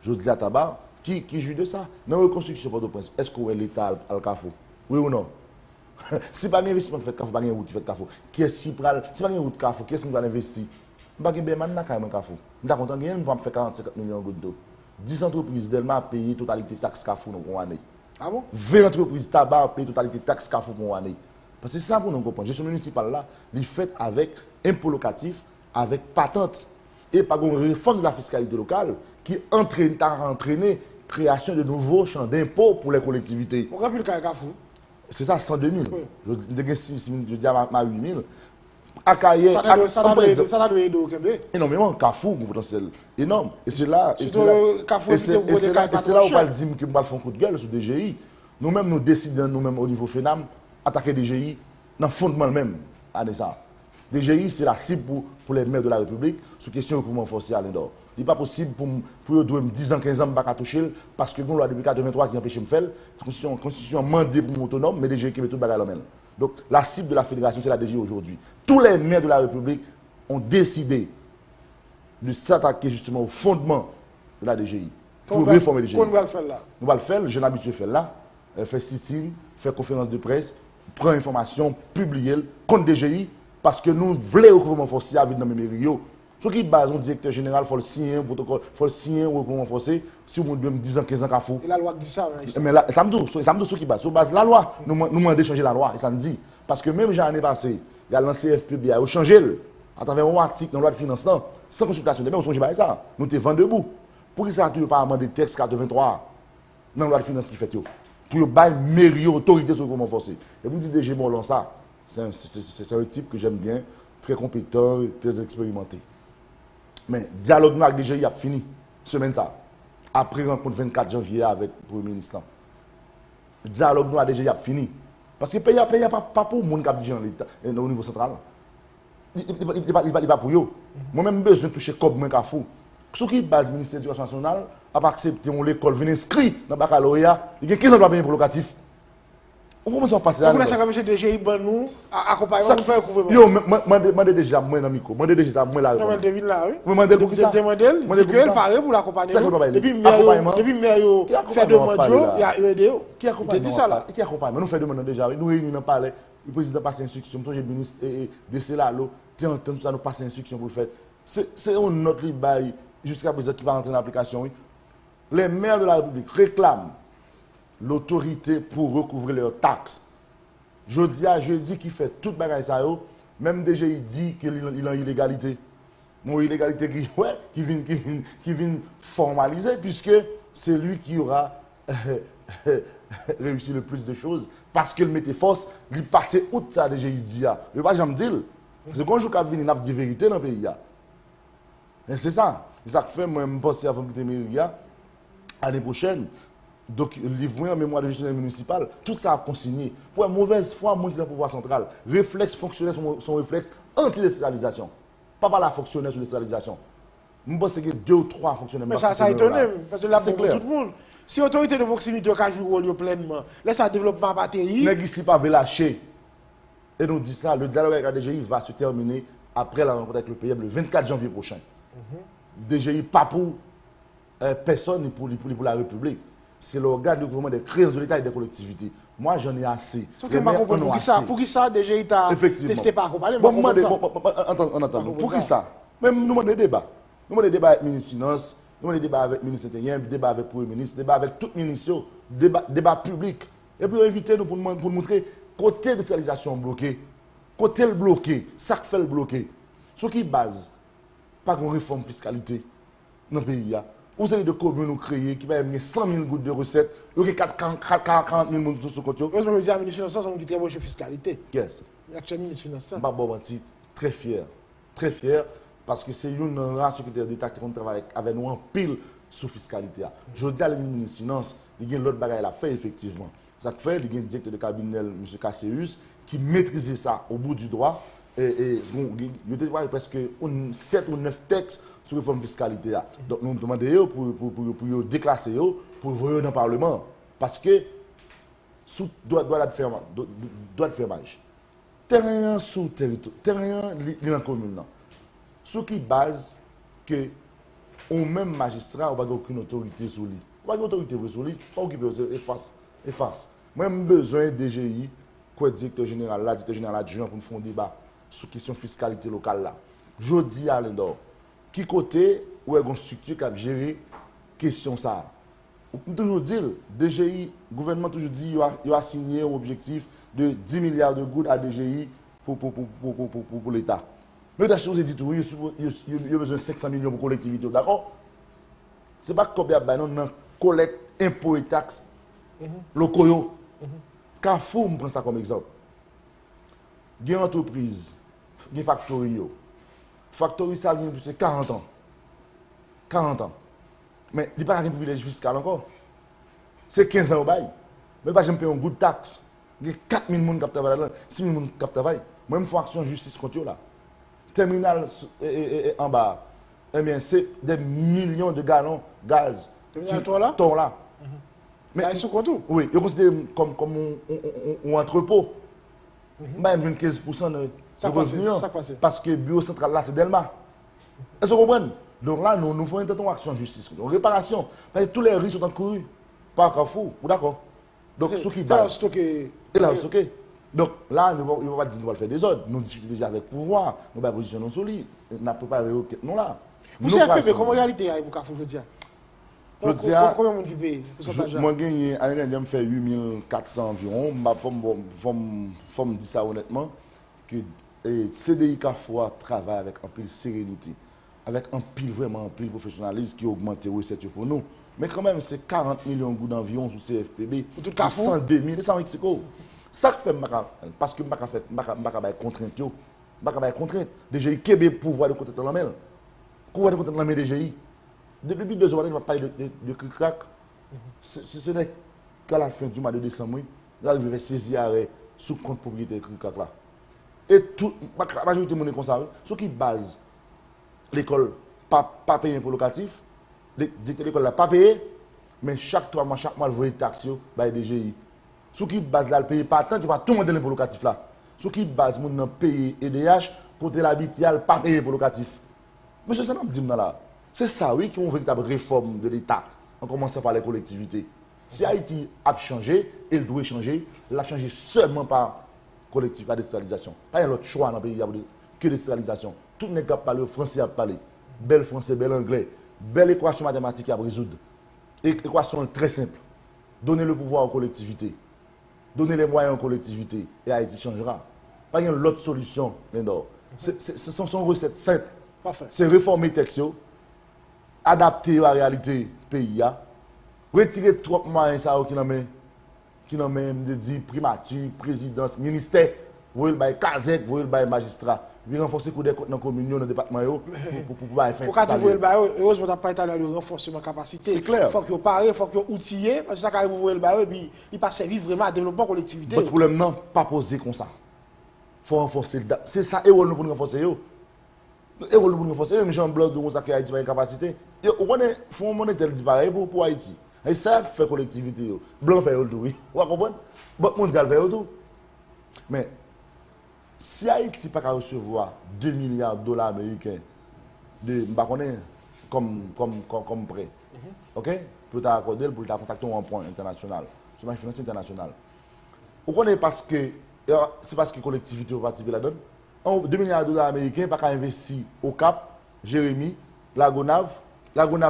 B: je dis à Tabar, qui joue de ça? Dans la reconstruction de Port-au-Prince, est-ce qu'on est l'État à Carrefour? Oui ou non? Si pas un investissement qui fait Carrefour, pas une route qui fait Carrefour. Qui est-ce qui prend? Si pas une route Carrefour, qui est-ce qui va investir? Je ne sais pas si je Carrefour. Je suis content de faire 40-50 millions d'euros. 10 entreprises Delma payent totalité taxe Carrefour pour une année.
A: Ah bon?
B: 20 entreprises tabac payent totalité taxe Carrefour pour une année. Parce que c'est ça pour nous comprendre. La gestion municipale là, il fait avec impôt locatif, avec patente. Et par une réforme de la fiscalité locale qui a entraîné création de nouveaux champs d'impôts pour les collectivités.
A: On a plus le Carrefour.
B: C'est ça, 102 000.
A: Oui.
B: Je dis 6 000, je dis à 8 000.
A: Ça n'a pas aider au Québec.
B: Énormément, Carrefour, un potentiel énorme. Et c'est là, où on va dire que nous allons faire un coup de gueule sur DGI. Nous-mêmes, nous décidons, nous-mêmes, au niveau FENAM, attaquer DGI dans le fondement même. DGI, c'est la cible pour les maires de la République sur question de recouvrement forcé à l'Indor. Il n'est pas possible pour eux de 10 ans, 15 ans, je ne pas toucher parce que nous, loi depuis 83 qui empêche de me faire. La Constitution mandée pour autonome, mais DGI qui met tout le bagage à la main. Donc, la cible de la fédération, c'est la DGI aujourd'hui. Tous les maires de la République ont décidé de s'attaquer justement au fondement de la DGI pour réformer la DGI.
A: Qu'on va le faire là?
B: Nous allons le faire, j'ai l'habitude de faire là, faire sit-in, faire conférence de presse, prendre information, publier contre DGI, parce que nous voulons recouvrement forcé avec dans mes mairies. Ce qui base un directeur général, il faut le signer un protocole, il faut le signer un recouvrement forcé, si vous me 10 ans, 15 ans, Carrefour.
A: Et la loi dit ça.
B: Mais là, ça me dit ce qui base. Sur base la loi, nous demandons de changer la loi, et ça me dit. Parce que même l'année passée, il y a lancé FPB, il a changé à travers un article dans la loi de financement, sans consultation. Mais on songe pas ça. Nous sommes vent debout. Pour que ça ne pas amender texte 83 dans la loi de finances qui fait. Pour bailler mairie, autorité sur le recouvrement forcé. Et vous me dites DG Morlon ça. C'est un type que j'aime bien, très compétent, très expérimenté. Mais le dialogue avec DGI a fini, semaine ça. Après rencontre 24 janvier avec le Premier ministre. Le dialogue avec DGI a fini. Parce que le pays n'est pas pour le monde qui a dit au niveau central. Il n'est pas pour eux. Moi-même, besoin de toucher comme Carrefour. Ce qui est base du ministère de l'Éducation nationale, a pas accepté l'école, venir inscrire dans le baccalauréat, il y a 15 ans de payer pour locatif. Comment ça passe là?
A: Vous laissez comme DGI, nous accompagnement pour faire un couvernement.
B: Yo, demandez déjà, moi, dans micro. Demandez déjà, moi, là.
A: Non, David là, oui.
B: Vous demandez pour qui ça?
A: Demandez, si tu veux parler pour l'accompagnement. Depuis Mario fait demande, il y a aidé.
B: Qui accompagne?
A: dit ça là.
B: Qui accompagne? Nous faisons demande déjà, nous réunissons dans parler. Le président passe instruction, le ministre de Célalo, tu entends tout ça, nous passe instruction pour le faire. C'est un autre bail jusqu'à présent qui va rentrer en application. Les maires de la République réclament l'autorité pour recouvrer leurs taxes. Je dis qu'il fait toute bagaille ça, même déjà il dit qu'il est en illégalité. Mon illégalité qui vient formaliser, puisque c'est lui qui aura réussi le plus de choses, parce qu'il mettait force, il passait outre ça déjà il dit. Je ne vais pas jamais dire. C'est quand je vais venir, il dit vérité dans le pays. C'est ça. Ça fait, moi, je pense avant que Méria, l'année prochaine, donc, livrer en mémoire de gestionnaire municipal, tout ça a consigné. Pour une mauvaise foi, moi qui dans le pouvoir central, réflexe fonctionnel, son réflexe anti-décentralisation. Pas par la fonctionnaire sur la décentralisation. Je pense que 2 ou 3 fonctionnaires.
A: Mais ça étonne, parce que là, pour tout le monde. Si l'autorité de proximité a joué le rôle pleinement, laisse un développement batterie.
B: Mais ici, pas lâcher. Et nous dit ça, le dialogue avec la DGI va se terminer après la rencontre avec le PM le 24 janvier prochain. DGI, pas pour personne, ni pour la République. C'est l'organe de gouvernement des créances de l'État et des collectivités. Moi, j'en ai assez.
A: Pour qui ça, DGI t'a testé par accompagner?
B: Pour qui ça? Même nous demandons des débats. Nous demandons des débats avec le ministre des Finances, nous demandons des débats avec le ministre intérieur, des débats avec le Premier ministre, des débats avec tout le ministère, débat public. Et puis, inviter nous pour montrer côté décentralisation bloqué, côté le bloqué, ça fait le bloqué. Ce qui base, pas une réforme fiscalité dans le pays. Vous avez des communes nous créées qui va amener 100 000 gouttes de recettes, il y a 40 000 personnes sur ce côté.
A: Je me dis, le ministre des Finances, on dit très bon chez fiscalité.
B: Yes.
A: L'actuel ministre des Finances.
B: Très fier. Très fier. Parce que c'est une race secrétaire d'État qui travaille avec nous en pile sur la fiscalité. Je dis à la ministre des Finances, il y a l'autre bagaille à faire effectivement. Ça fait, il y a un directeur de cabinet, M. Casséus, qui maîtrisait ça au bout du droit. Et il y a presque 7 ou 9 textes sur la réforme fiscalité. Donc nous demandons pour déclasser, pour voir dans le Parlement. Parce que sous doit faire marge. Terrain sous territoire, terrain dans la commune. Ce qui base que on même magistrat, on n'a aucune autorité sur lui. On n'a aucune autorité sur lui, pas occuper, efface. Moi, j'ai besoin de DGI, quoi directeur général adjoint pour nous faire un débat sur la question de fiscalité locale là. Je dis à l'endroit, qui côté ou est une structure qui a géré la question ça. On toujours dit, DGI, le gouvernement toujours dit qu'il a signé un objectif de 10 milliards de gouttes à DGI pour l'État. Mais la chose est dit, il y a besoin de 500 millions pour la collectivité, d'accord? Ce n'est pas comme il collecte impôts et taxes locaux. Carrefour, je prends ça comme exemple. Il y a une entreprise, il y a une factory. Factory, ça a plus de 40 ans. 40 ans. Mais il n'y a pas un privilège fiscal encore. C'est 15 ans au bail. Mais pas, je paye un goût de taxe. Il y a 4 000 personnes qui travaillent là-dedans, 6 000 personnes qui travaillent. Moi, je fais action de justice contre eux là. Terminal en bas, eh bien, c'est des millions de gallons de gaz.
A: Terminal toi là?
B: Ton là.
A: Mais ils sont contents.
B: Oui, ils considèrent comme un entrepôt. Même 15% de revenus. Parce que le bureau central là, c'est Delma. Est-ce que vous comprenez? Donc là, nous faisons une action de justice, une réparation. Parce que tous les risques sont encourus par Carrefour. D'accord? Donc, ce qui base. Et là, stocké. Donc là, nous ne pouvons pas dire que nous allons faire des ordres. Nous discutons déjà avec le pouvoir, nous allons positionner sur lui. Nous avons préparé non là.
A: Vous savez, mais comment réalité il pour Carrefour, je dis?
B: Je dis,
A: combien de monde qui paye pour ça?
B: Moi, je fais 8400 environ. Je me dire ça honnêtement, que CDI Carrefour travaille avec un peu de sérénité, avec un pile vraiment un pile professionnalisme qui augmente les recettes pour nous. Mais quand même, c'est 40 millions de gouttes d'environ sur CFPB. Pour tout Carrefour 102 000 et 100 Mexico. Ça fait parce que je suis contrainte. Je suis contrainte. DGI, quel est le pouvoir de côté de la main? Le pouvoir de côté de la main DGI. Depuis 2 ans, je vais parler de CRICRAC. Ce n'est qu'à la fin du mois de décembre, je vais saisir arrêt sous compte propriétaire CRICRAC là. Et toute la majorité de mon comme ça, ce qui base l'école pas payé pour locatif, l'école n'a pas payé, mais chaque 3 mois, chaque mois, elle voit des taxes par DGI. Ce qui base là, le pays pas tant, tu vas tout le monde l'impôt locatif là. Ce qui base, mon pays EDH, côté l'habituel, pas payé pour locatif. Monsieur, ça n'a pas dit là. C'est ça, oui, qui est une véritable réforme de l'État, en commençant par les collectivités. Si Haïti a changé, il doit changer, il a changé seulement par collectivité, par décentralisation. Pas un autre choix dans le pays que décentralisation. Tout n'est qu'à parler français à parler. Bel français, bel anglais. Belle équation mathématique à résoudre. Équation très simple. Donner le pouvoir aux collectivités. Donner les moyens aux collectivités. Et Haïti changera. Pas une autre solution, Lindor. Ce sont recettes simples. C'est réformer les textes, adapter à la réalité du pays. Retirer trop de moyens qui n'ont même dit primature, présidence, ministère, vous le bail casette, vous le bail magistrat. puis renforcer coup des comptes dans la commune, dans le département, pour faire.
A: Faut qu'à vous le bail, heureusement, tu n'as pas été de renforcement de capacité.
B: C'est clair.
A: Il faut que vous parlez, il faut que vous outillez, parce que ça, quand vous voyez le bail, puis il pas servir vraiment à développer la collectivité.
B: Le problème, non, pas posé comme ça. Il faut renforcer. C'est ça, et on pour nous renforcer. Et on pour nous renforcer, même Jean Blanc, de ça qui a Haïti, pas une capacité. On faut un monétaire dit pareil pour Haïti. Et ça fait collectivité. Blanc fait tout, oui. Vous comprenez? Banque mondiale fait tout. Mais si Haïti n'a pas recevoir 2 milliards de dollars américains de comme prêt, ok? Pour t'accorder, pour contacter un point international, sur le financier international. Vous connaissez parce que c'est parce que la collectivité va participer là-dedans. 2 milliards de dollars américains pas investi au Cap, Jérémy, Lagonave,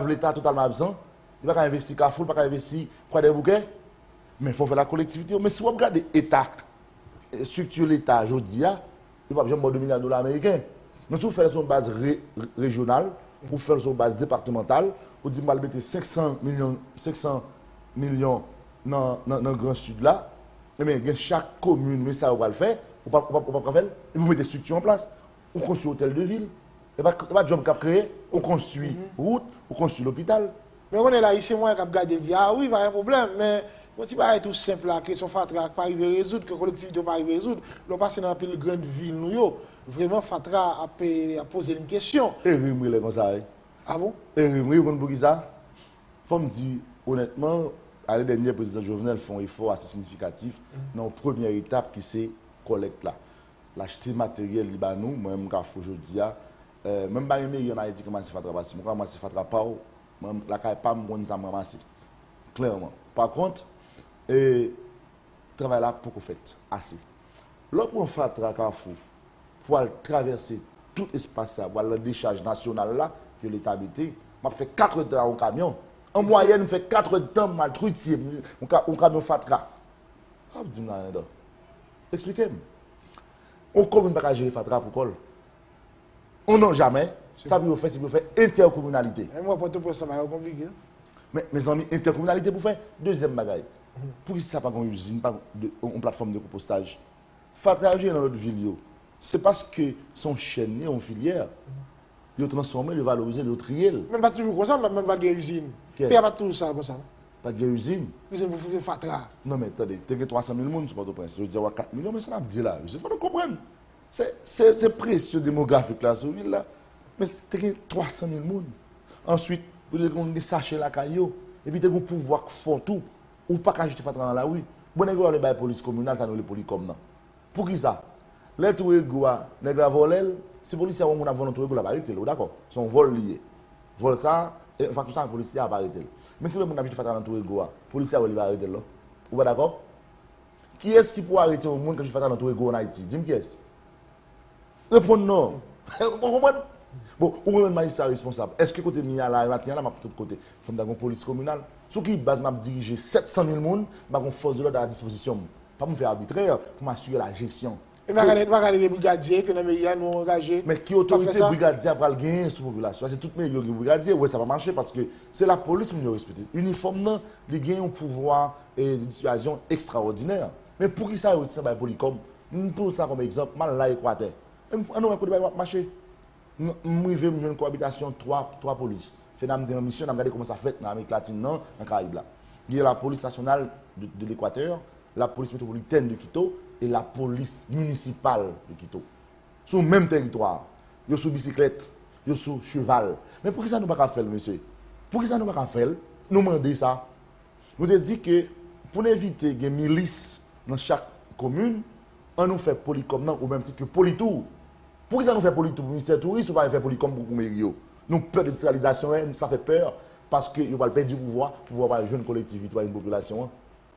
B: l'État totalement absent. Il ne va pas investir Carrefour, il ne va pas investir Croix des Bouquets. Mais il faut faire la collectivité. Mais si vous regardez l'État, structure l'État aujourd'hui, il ne va pas avoir 2 milliards de dollars américains. Nous devons faire sur une base régionale, pour faire sur une base départementale, pour dire que 500 millions dans le Grand Sud là. Mais chaque commune, mais ça, on va le faire. On va pas faire. Et vous mettez des structures en place. On construit hôtel de ville. Il n'y a pas de job qu'on créé. On construit route, on construit l'hôpital.
A: Mais on est là, ici, moi, qui regarde et dit, ah oui, il y a un problème, mais quand il va être tout simple, la question Fatra pas arriver à résoudre, que la collectivité pas arriver à résoudre, l'on passe dans une grande ville, nous, vraiment, Fatra a posé une question.
B: Et Rimri, les comme ça.
A: Ah bon?
B: Et Rimri, vous comprenez ça? Il faut me dire, honnêtement, à la dernière président Jovenel font un effort assez significatif dans la première étape qui c'est collecte là. L'acheter matériel libanou, moi-même, Carrefour aujourd'hui, même pas aimé, en Haïti, comment c'est Fatra passer. Moi, c'est Fatra pas, la caille pas, moi, nous avons ramassé. Clairement. Par contre, le travail là, pour qu'on fait assez. Lorsqu'on pour Fatra Carrefour, pour traverser tout l'espace, pour la décharge nationale là, que l'État habité, m'a fait 4 temps au camion. En moyenne, fait 4 temps mal truitier, un camion Fatra. Ah, dis-moi, expliquez-moi. On ne peut pas gérer Fatra pour col. On n'a jamais. Ça veut faire, c'est pour faire intercommunalité.
A: Et moi, pour ça, c'est compliqué.
B: Mais mes amis, intercommunalité pour faire deuxième bagaille. Pour que ça pas une usine, pas une plateforme de compostage. Fatra dans notre ville, c'est parce que son chaîne, en filière, ils ont transformé, ils ont valorisé, ils ont trié.
A: Même pas toujours comme ça, même pas de usine. Il n'y a pas tout ça comme ça.
B: Pas de usine.
A: Usine pour faire Fatra.
B: Non, mais attendez, tu as 300 000 personnes sur Port-au-Prince. Je veux dire, 4 millions, mais ça n'a pas dit là. Je ne sais pas de comprendre. C'est pression démographique là, sur ville là. Mais tu as 300 000 personnes. Ensuite, vous avez des sachets la caillou. Et puis, tu as un pouvoir fort tout. Ou pas qu'à jeter Fatra dans la rue. Bon, nous avons les police communale, ça nous les police comme non. Pour qui ça? Les tout égois, les volés, si les policiers ont un vol, ils arrêter, d'accord? Son vol lié. Vol ça, et enfin tout ça, les policiers ont arrêté. Mais si le monde a jeté Fatra dans tout égois, les policiers vont arrêter là. Vous êtes d'accord? Qui est-ce qui peut arrêter au monde qui a jeté Fatra dans tout égois en Haïti? Dis-moi qui est-ce? Répondez non. Vous comprenez? Bon, où est le magistrat responsable? Est-ce que côté Mia là, matin là, tout côté, il faut une police communale. Sur qui base m'a dirigé 700 000 personnes, m'a une force de l'ordre à disposition. Pas pour me faire arbitraire, pour m'assurer la gestion.
A: Et pas regarder les brigadiers que les médias nous ont engagés.
B: Mais qui autorité brigadier pour gagner sur la population? C'est tout meilleur que brigadier, ouais, ça va marcher parce que c'est la police qui nous respecte. Uniforme, ils gagnent un pouvoir et une situation extraordinaire. Mais pour qui ça, ça va Polycom? Pour ça comme exemple, mal là, Équateur. On a un coup de marché. Nous avons une cohabitation, trois polices. Fait une mission, on a regardé comment ça fait dans l'Amérique latine, dans les Caraïbes. Il y a la police nationale de l'Équateur, la police métropolitaine de Quito et la police municipale de Quito. Sur le même territoire. Ils sont sur bicyclette, ils sont sur cheval. Mais pour qui ça nous pas faire, monsieur? Pour qui ça nous pas faire? Nous demandons ça. Nous avons dit que pour éviter des milices dans chaque commune, on nous fait Polycom au même titre que Polytour. Pour qui ça nous fait Polytour? Le ministère tourisme ou pas faire Polycom pour Mairio? Nous peur de décentralisation, ça fait peur parce qu'ils vont perdre du pouvoir pour avoir une jeune collectivité, une population.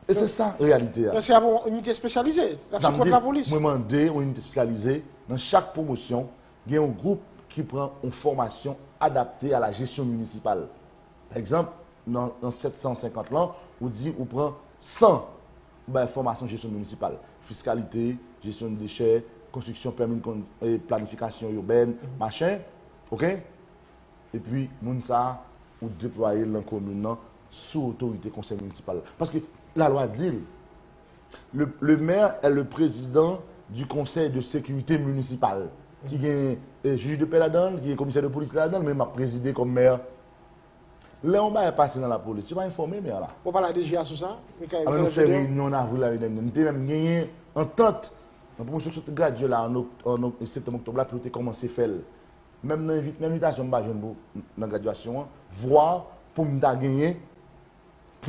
B: Et c'est ça la réalité.
A: C'est une unité spécialisée, contre la police.
B: Moi, je demande une unité spécialisée. Dans chaque promotion, il y a un groupe qui prend une formation adaptée à la gestion municipale. Par exemple, dans 750 ans, on dit qu'on prend 100 formations de gestion municipale. Fiscalité, gestion de déchets, construction, permis de planification urbaine, machin. OK? Et puis, Mounsa, ou déployer dans la commune sous autorité conseil municipal. Parce que la loi dit, le maire est le président du conseil de sécurité municipale. qui est juge de paix là-dedans, qui est commissaire de police là-dedans, mais m'a présidé comme maire. Là, on va passer dans la police. Tu vas informer, mais là.
A: On parle déjà sur ça.
B: On fait réunion en avril l'année dernière. Nous avons même gagné en entente. La promotion de gradué là en septembre, octobre, là, puis on a commencé à faire. Même dans l'invitation, dans la graduation, voir pour nous gagner,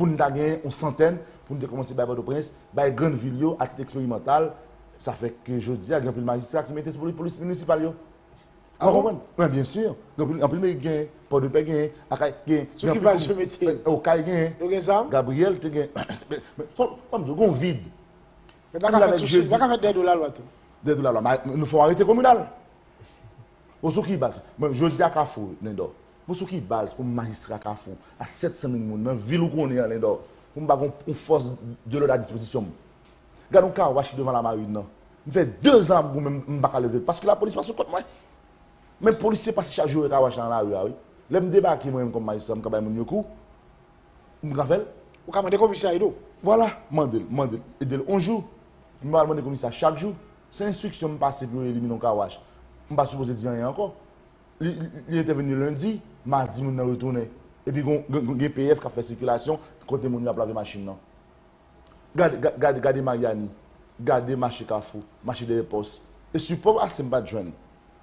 B: une centaine, pour nous commencer à Port-au-Prince, à grande ville, à titre expérimental. Ça fait que je dis à grand magistrat qui mettait pour la police municipale.
A: Ah bon?
B: Oui, bien sûr. En plus, il y a pas de paix, il y a
A: ce qui va se mettre.
B: Au cas, il y a Gabriel, il y a un vide.
A: Mais pas qu'à faire des dollars, loi.
B: Des dollars, mais nous faut arrêter communal. Pour ce qui base, je dis à Carrefour, Lindor, pour ce qui base pour magistrat Carrefour, à 700 000 personnes dans la ville où on est, Lindor, pour nous avoir une force de l'ordre à disposition. Regardons car je suis devant la marine. Il fait 2 ans pour ne pas lever. Parce que la police passe contre moi. Même les policiers passent chaque jour dans la rue. Là, je débarque moi comme magistrat, je vais coup. Je me rappelle.
A: Vous avez demandé commissaire Ido.
B: Voilà, mandel. Un jour, je me demande commissaire chaque jour. C'est instruction me passer pour éliminer un kawash. Je ne suis pas supposé dire rien encore. Il est venu lundi, mardi, je suis retourné. Et puis, il y a un PF qui a fait circulation, côté mon a lavé machine. Gardez Mariani, gardez marché Carrefour, marché des postes. Et support, c'est pas de joindre.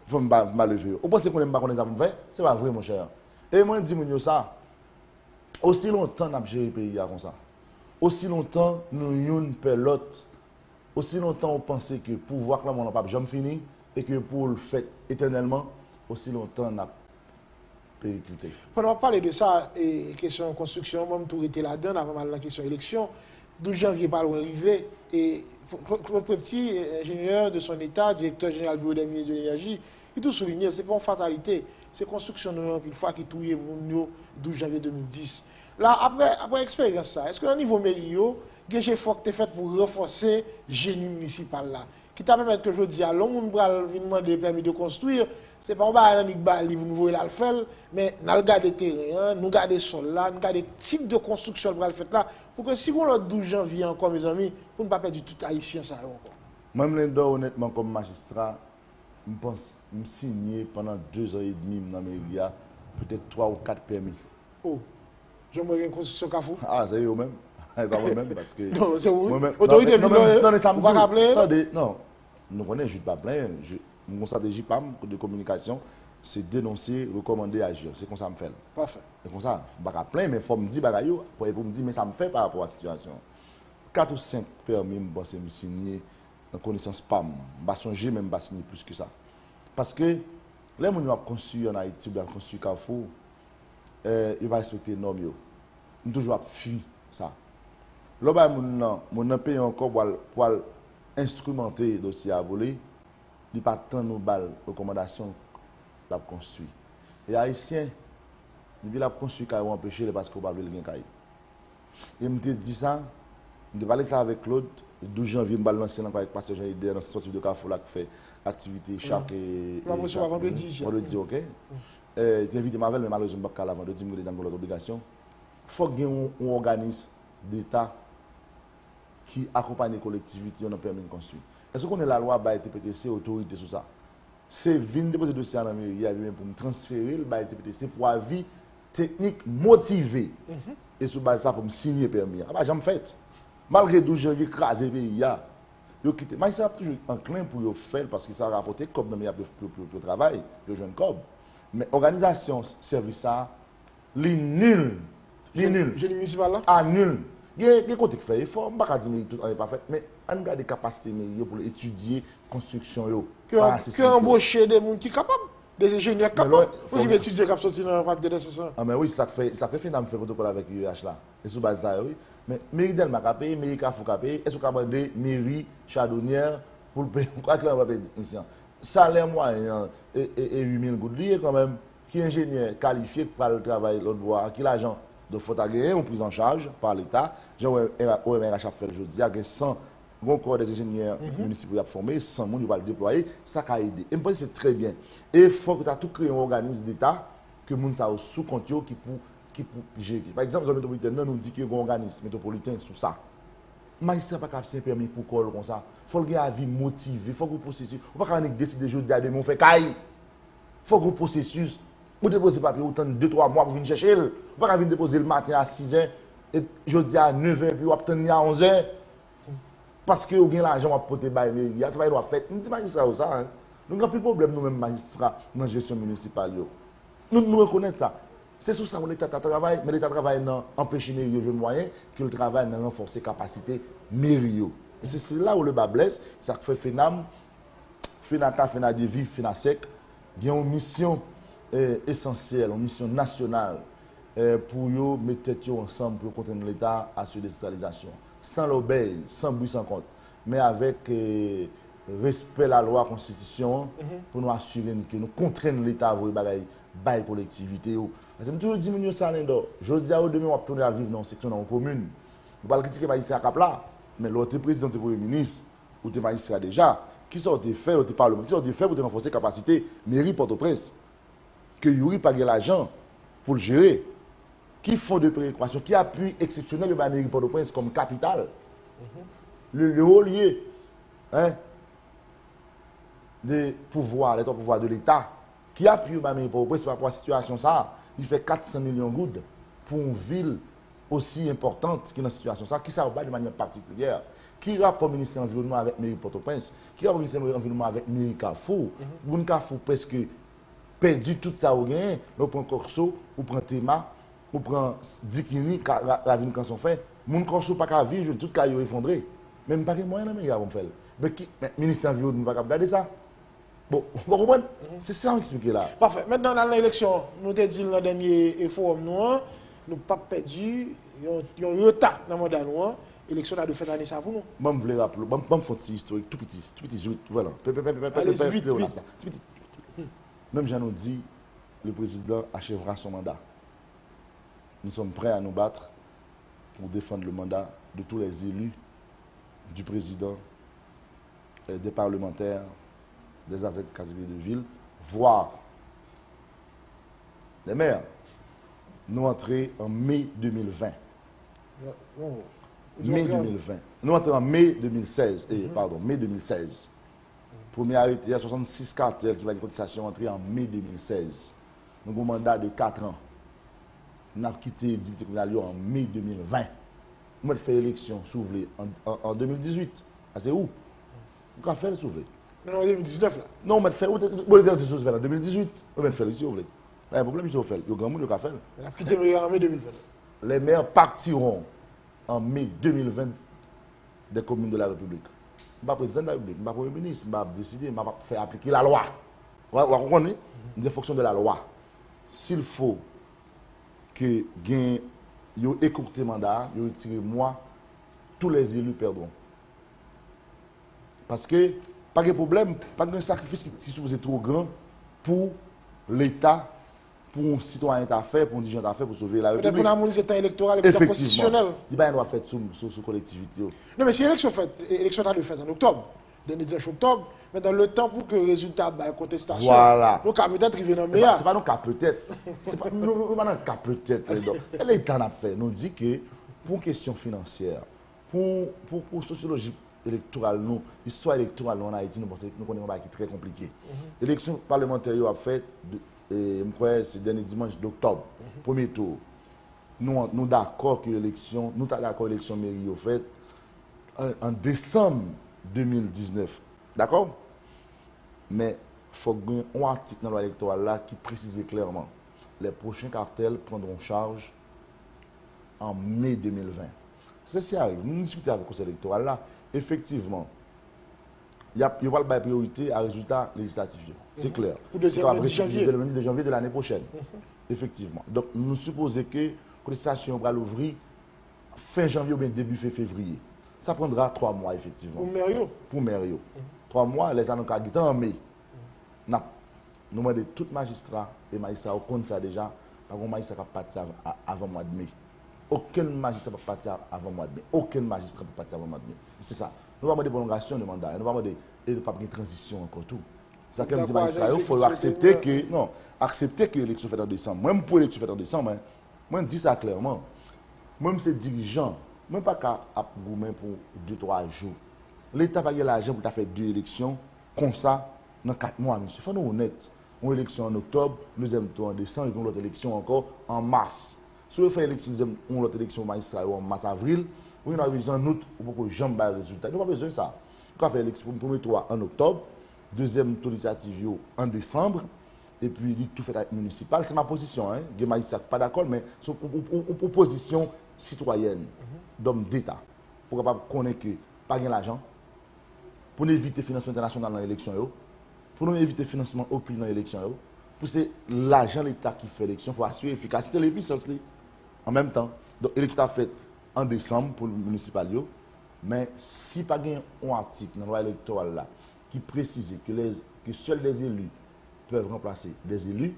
B: Il faut me lever. Vous pensez qu'on n'aime pas qu'on les a fait? C'est pas vrai, mon cher. Et moi, je dis ça. Aussi longtemps, nous avons géré le pays comme ça. Aussi longtemps, nous avons fait l'autre. Aussi longtemps, on pensait que pour voir que là, on n'a pas jamais fini et que pour le faire éternellement, aussi longtemps, on a périclité.
A: Pendant qu'on parle de ça, et question de construction, moi, tout était là-dedans, avant la question élection. 12 janvier, par arrivé, et le petit ingénieur de son état, directeur général du bureau des mines et de l'énergie, il tout souligné, ce n'est pas une fatalité, c'est construction une fois qui touille le 12 janvier 2010. Là, après expérience ça, est-ce que au niveau mairie, il y a des efforts qui fait pour renforcer le génie municipal là, qui t'a même que je dis à l'homme, on va demander permis de construire, c'est pas on va aller nous voir le faire, mais nous regarder le terrain, nous regarder le sol là, nous regarder le type de construction pour le faire là, pour que si on le 12 janvier encore, mes amis, pour ne pas perdre tout haïtien ça encore.
B: Moi-même, honnêtement, comme magistrat, je pense que je signé pendant 2 ans et demi dans la mairie, peut-être 3 ou 4 permis.
A: Oh, j'aimerais une construction Carrefour.
B: Ah, c'est eux-mêmes. Pas moi-même, parce que...
A: Non, c'est vous.
B: Autorité
A: ville,
B: non, mais ça me
A: pas rappeler.
B: Non, nous connaissons juste pas plein. Mon stratégie PAM de communication, c'est dénoncer, recommander, agir. C'est comme ça que je me fais.
A: Parfait.
B: C'est comme ça. Je ne pas plein, mais il faut me dire, pour me dire, mais ça me fait par rapport à la situation. 4 ou 5 permis, je pense que je signé en connaissance PAM. Je ne songer même pas signer plus que ça. Parce que, là, on a construit en Haïti, on a construit Carrefour, il va respecter les normes. Nous toujours fui ça. Là, mon pays encore pour instrumenter le dossier à voler, il n'y a pas tant de recommandations de construire. Et les Haïtiens, depuis la construit, ils ont empêché parce qu'on ne peut pas le faire. Et je me dit ça, je parlé ça avec Claude, le 12 janvier, je me lancé avec Pasteur Jean-Idé dans ce type de Carrefour qui fait activité chaque vendredi, ok. Tu invité Mavel, mais malheureusement, je ne peux pas vendredi, je suis dans l'autre obligation. Il faut qu'il y ait un organisme d'État qui accompagne les collectivités qui ont permis de construire. Est-ce qu'on a la loi par TPTC, autorité sur ça? C'est venir déposer le dossier à la mairie pour me transférer le bail TPTC pour avis technique motivé. Et sur base de ça, pour me signer le permis. Ah bah, j'en fait. Malgré 12 janvier, crasé le pays, mais ça toujours enclin pour le faire parce que ça a rapporté comme dans le travail, le jeune cob. Mais organisation, service ça, les nuls. Les nuls.
A: Génie municipal là?
B: Ah, nul. Il y a des côtés qui font effort, je ne vais pas dire que tout n'est pas fait, mais on a des capacités pour étudier la construction.
A: Que embaucher des gens qui sont capables, des ingénieurs capables. Vous pouvez étudier comme sortir dans le fac de nécessaire.
B: Ah, mais oui, ça fait finalement faire protocole avec l'UH là. Et sous base ça, oui. Mais mairie d'Elma a payé, mairie Carrefour a payé, est-ce qu'on a demandé mairie Chardonnière pour le payer? Quoi que l'on va payer ici? Salaire moyen et 8 000 gouttes quand même, qui est ingénieur qualifié pour le travail, l'autre bois, qui l'agent de faute à gagner, on prise en charge par l'État. J'ai OMRH a fait aujourd'hui, il y a 100 corps des ingénieurs municipaux à former, 100 personnes qui vont le déployer, ça a aidé. Et je pense que c'est très bien. Et il faut que tu aies tout créé un organisme d'État que les gens sous contrôle qui pour gérer. Par exemple, dans le métropolitain, nous dit qu'il y a un organisme métropolitain sous ça. magistrat pas capable de permis pour col comme ça. Faut le gars vie motivé, faut que processus. On pas décider aujourd'hui à demain on fait caille. Faut que processus pour déposer papier autant de 2-3 mois pour venir chercher. On pas venir déposer le matin à 6h et jeudi à 9h puis on obtenir à 11h parce que vous avez l'argent pour porter bail mairie. Ça va être fait. Nous dit magistrat ça hein. Nous avons plus de problème nous-mêmes magistrats dans la gestion municipale. Nous reconnaissons ça. C'est sous ça que l'État travaille, mais l'État travaille dans empêcher les mairies de moyens, que le travail dans renforcer la capacité mairie. C'est là où le bas blesse, ça fait FENAM, FENACA, FENADEVI, FENASEC, il y a une mission essentielle, une mission nationale pour mettre tête ensemble pour contenir l'État à cette décentralisation. Sans l'obéir, sans bruit, sans compte, mais avec respect de la loi, la constitution, pour nous assurer que nous contraignons l'État à avoir des collectivités. Parce que toujours diminuer ça, je dis à eux demain, on va tourner à vivre dans le secteur, dans la commune. On va critiquer les magistrats à Cap-là, mais l'autre président, le premier ministre, ou les magistrats déjà, qui sont fait, le Parlement, qui sont fait pour renforcer la capacité, mairie Port-au-Prince, que Yuri pas l'argent pour le gérer, qui font de préoccupations, qui appuient exceptionnel le mairie Port-au-Prince comme capitale, le haut lieu de pouvoir, les pouvoirs de l'État, qui appuie le mairie Port-au-Prince par rapport à la situation ça. Il fait 400 millions de gouttes pour une ville aussi importante qui est dans cette situation. Ça, qui s'abat de manière particulière. Qui rapport au ministère de l'Environnement avec Mairie Port-au-Prince, qui rapport au ministère de l'Environnement avec Mairie Carrefour. Bon Carrefour presque perdu tout ça au gain. On prend Corso, on prend Théma, on prend Dikini, la ville quand on fait. Mon Corso pas qu'à vivre, tout cas effondré. Même pas que moyen dans Mairie à faire. Mais le ministère de l'Environnement va pas regarder ça. Bon, vous comprenez? C'est ça qu'on explique là.
A: Parfait. Maintenant, dans l'élection, nous avons dit dans le dernier forum, nous n'avons pas perdu, il y a un retard dans le mandat. L'élection a de fait année ça pour nous.
B: Moi, je voulais rappeler, je vais faire une historique, tout petit, voilà.
A: Allez-y, vite.
B: Même j'en ai dit, le président achèvera son mandat. Nous sommes prêts à nous battre pour défendre le mandat de tous les élus, du président, des parlementaires, des agents de ville, voire des maires. Nous entrons en mai 2020. Mai 2020. Nous entrons en mai 2016. Pardon, mai 2016. Premier arrêté, il y a 66 cartels qui va être cotisation entrée en mai 2016. Nous avons un mandat de 4 ans. Nous avons quitté le directeur communal en mai 2020. Nous avons fait l'élection souvelée en 2018. C'est où? Nous avons fait le souvelé.
A: Non, en 2019 là.
B: Non, on a fait en 2018. On a fait ici, vous voulez. Il y a un problème, il faut faire. Il y a un grand monde qui a fait.
A: On a quitté le en mai 2020.
B: Les maires partiront en mai 2020 des communes de la République. Je ne suis pas président de la République, je ne suis pas premier ministre, je vais décider, je vais faire appliquer la loi. Vous comprenez? C'est en fonction de la loi. S'il faut que gain yo écourté mandat, yo retiré moi, tous les élus perdront. Parce que pas de problème, pas de sacrifice qui est trop grand pour l'État, pour un citoyen à faire, pour un dirigeant à faire, pour sauver la République.
A: Pour l'harmonisation état électoral et pour constitutionnel.
B: Il n'y a pas de faire sur collectivité.
A: Non, mais si l'élection a fait en octobre, le 19 octobre, mais dans le temps pour que le résultat de la contestation,
B: voilà.
A: Nous avons peut-être arrivé dans le
B: meilleur. Ce n'est pas nos cas peut-être. Ce n'est pas nos cas peut-être. L'État a fait. Nous dit que pour une question financière, pour sociologie électorale, l'histoire électorale en Haïti, nous connaissons un qui est très compliqué. L'élection parlementaire a fait, je crois, c'est le dernier dimanche d'octobre, premier tour. Nous d'accord que l'élection, nous sommes d'accord que l'élection mairie a fait en décembre 2019. D'accord? Mais il faut qu'il y ait un article dans la loi électorale là qui précise clairement les prochains cartels prendront charge en mai 2020. C'est ce qui arrive. Nous discutons avec le conseil électoral là. Effectivement, il n'y a pas de priorité à résultat législatif. C'est clair.
A: Pour le
B: 10 janvier de l'année prochaine. Effectivement. Donc, nous supposons que la contestation va l'ouvrir fin janvier ou bien début février. Ça prendra 3 mois, effectivement.
A: Pour Mério.
B: Pour Mério. 3 mois, les années qui en mai. Nous demandons tous les magistrats et magistrats au compte ça déjà, par contre, magistrat va partir avant le mois de mai. Aucun magistrat ne peut partir avant le mois de mai. Aucun magistrat ne peut partir avant le mois de mai. C'est ça. Nous avons des prolongations de mandat. Nous avons des transitions encore tout. C'est ça que me dit magistrat. Il faut accepter que, non, accepter que l'élection fait en décembre. Même pour l'élection fait en décembre, moi je dis ça clairement. Même ces dirigeants même pas qu'à goumer pour 2-3 jours. L'État n'a pas l'argent pour faire 2 élections comme ça dans 4 mois, monsieur. Il faut nous honnête. Une élection en octobre, deuxième tour en décembre, et puis l'autre élection encore en mars. Si vous faites une autre élection magistrat en mars-avril, vous avez besoin en août, vous pouvez jamais avoir résultat. Nous n'avons pas besoin de ça. Vous avez fait l'élection premier tour en octobre, deuxième tour législatif en décembre, et puis tout fait avec municipal. C'est ma position. Hein. Je ne suis pas d'accord, mais c'est une position citoyenne, d'homme d'État, pour capable connaître que pas de l'argent, pour éviter le financement international dans l'élection, pour nous éviter le financement occulte dans l'élection, pour c'est l'argent de l'État qui fait l'élection, il faut assurer l'efficacité de l'efficience en même temps. Donc l'élection a fait en décembre pour le municipal, mais si pas un article dans la loi électorale là, qui précise que seuls les élus peuvent remplacer des élus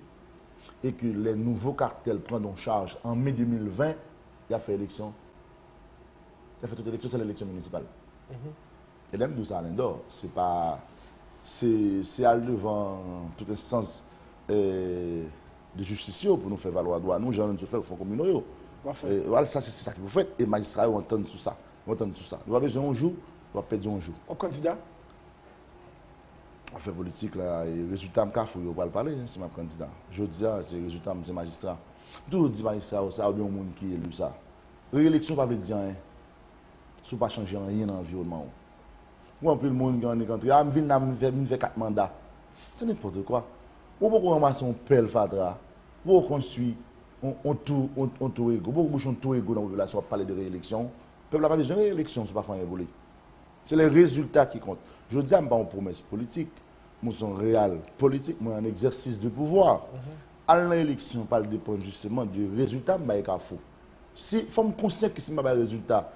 B: et que les nouveaux cartels prennent en charge en mai 2020, il a fait élection. Il a fait toute élection, c'est l'élection municipale. Et même de ça, c'est pas. C'est aller devant toute instance de justice pour nous faire valoir droit. Nous, gens nous faire le fonds communal. Voilà, ça, c'est ça que vous faites. Et les magistrats entendent tout ça. Nous avons besoin d'un jour, nous avons perdu un jour.
A: Au candidat?
B: On fait politique, là, et résultat, je ne vais pas parler, c'est ma candidat. Je dis, c'est le résultat, c'est magistrat. Tout dit magistrat, ça, il y a un monde qui est élu ça. Réélection, ça veut dire rien. Ça ne va pas changer rien dans l'environnement. Moi, plus le monde qui est rentré, je fais 4 mandats. C'est n'importe quoi. Ou pourquoi on ramasser un pelle fadra, ou on construit, on tout ego. Beaucoup de tout ego dans la population, on parler de réélection. Le peuple n'a pas besoin de réélection, ce n'est pas faire évoluer. C'est les résultats qui comptent. Je dis, je ne suis pas une promesse politique. Moi, je suis un réel politique, moi, un exercice de pouvoir. À l'élection, on dépend justement du résultat, mais il faut. Si il faut me conscient que si je n'ai pas de résultat,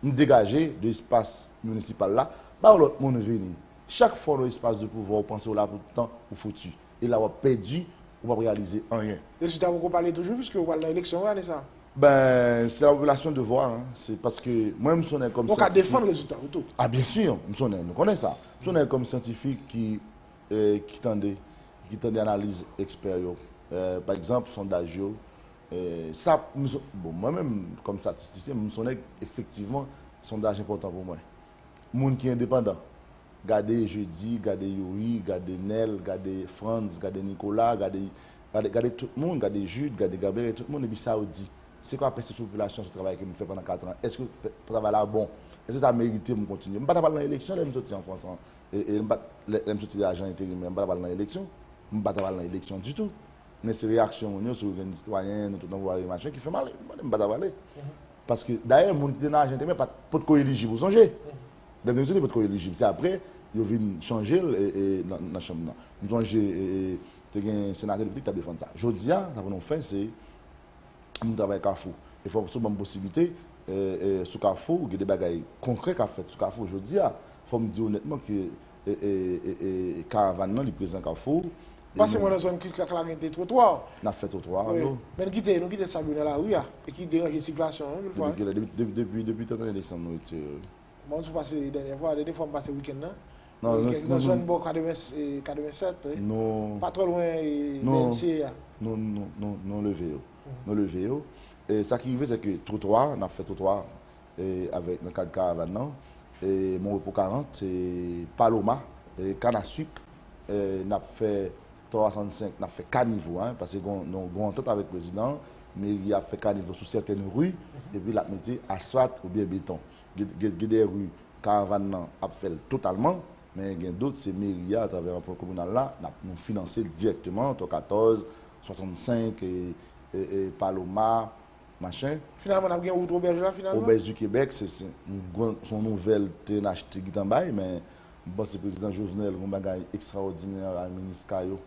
B: me dégager de l'espace municipal là, bah l'autre monde venir. Chaque fois dans l'espace de pouvoir, vous pensez là pour le temps, vous foutu. Et là, vous perdu, vous ne pas réaliser rien.
A: Résultat, vous parlez toujours, puisque vous parlez de l'élection, regardez ça.
B: Ben, c'est la population de voir. Hein. C'est parce que moi, je suis comme
A: ça. Donc, à défendre le résultat, tout.
B: Ah, bien sûr, nous connaissons ça. Je suis comme scientifique qui tendait analyse expert. Par exemple, sondage. Ça, bon, moi-même, comme statisticien, je suis effectivement sondage important pour moi. Monde qui est indépendant. Gardez Jeudi, gardez Yuri, gardez Nel, gardez Franz, gardez Nicolas, gardez tout le monde, gardez Jude, gardez Gabriel, tout le monde, et puis ça dit. C'est quoi cette population, ce travail que je fais pendant 4 ans? Est-ce que le travail là bon? Est-ce que ça a mérité de continuer? Je ne vais pas parler dans l'élection, je suis sorti en France. Et je suis sorti d'agent intérimaire, je ne vais pas parler dans l'élection. Je ne vais pas parler dans l'élection du tout. Mais ces réactions sur les citoyens, tout le monde, machin, qui fait mal, je ne vais pas parler. Parce que d'ailleurs, les gens qui sont dans l'agent intérimaire, pas de co-éligible, vous songez? Dans les pas de co-éligible. C'est après, ils viennent changer dans la chambre. Nous avons un sénateur qui a défendu ça. Je dis, ça va nous faire, c'est un travail Carrefour. Il faut avoir une possibilité, sur Carrefour, il y a des bagages concrets qu'a fait sur Carrefour. Je dis, il faut me dire honnêtement que Caravane, le président Carrefour.
A: Passez-moi dans la zone qui a été trottoir.
B: On a fait trottoir.
A: Mais nous quittons ça dans la rue, et qui dérange la circulation.
B: Depuis 30 décembre, nous étions.
A: Bon, je passe la dernière fois on passe le week-end.
B: Non,
A: dans la zone 87,
B: non.
A: Pas trop loin de l'NC.
B: Non, levé. Et ça qui arrive, c'est que trottoir, on a fait trottoir avec le cadre caravane. Et mon repos 40, c'est Paloma, canne à sucre. On a fait 365, on a fait caniveau, parce qu'on a une entente avec le président, mais il a fait caniveau sur certaines rues, et puis il a mis asphalte ou bien béton. Il y a des rues, caravane a fait totalement, mais il y a d'autres, c'est mairie à travers un plan communal là, nous financé directement, 14, 65 et Paloma, machin.
A: Finalement, on a bien route Auberge là, finalement.
B: Auberge du Québec, c'est son nouvelle TNH Guitambaye, mais je pense que le président Jovenel a un bagage extraordinaire à ministre Caillot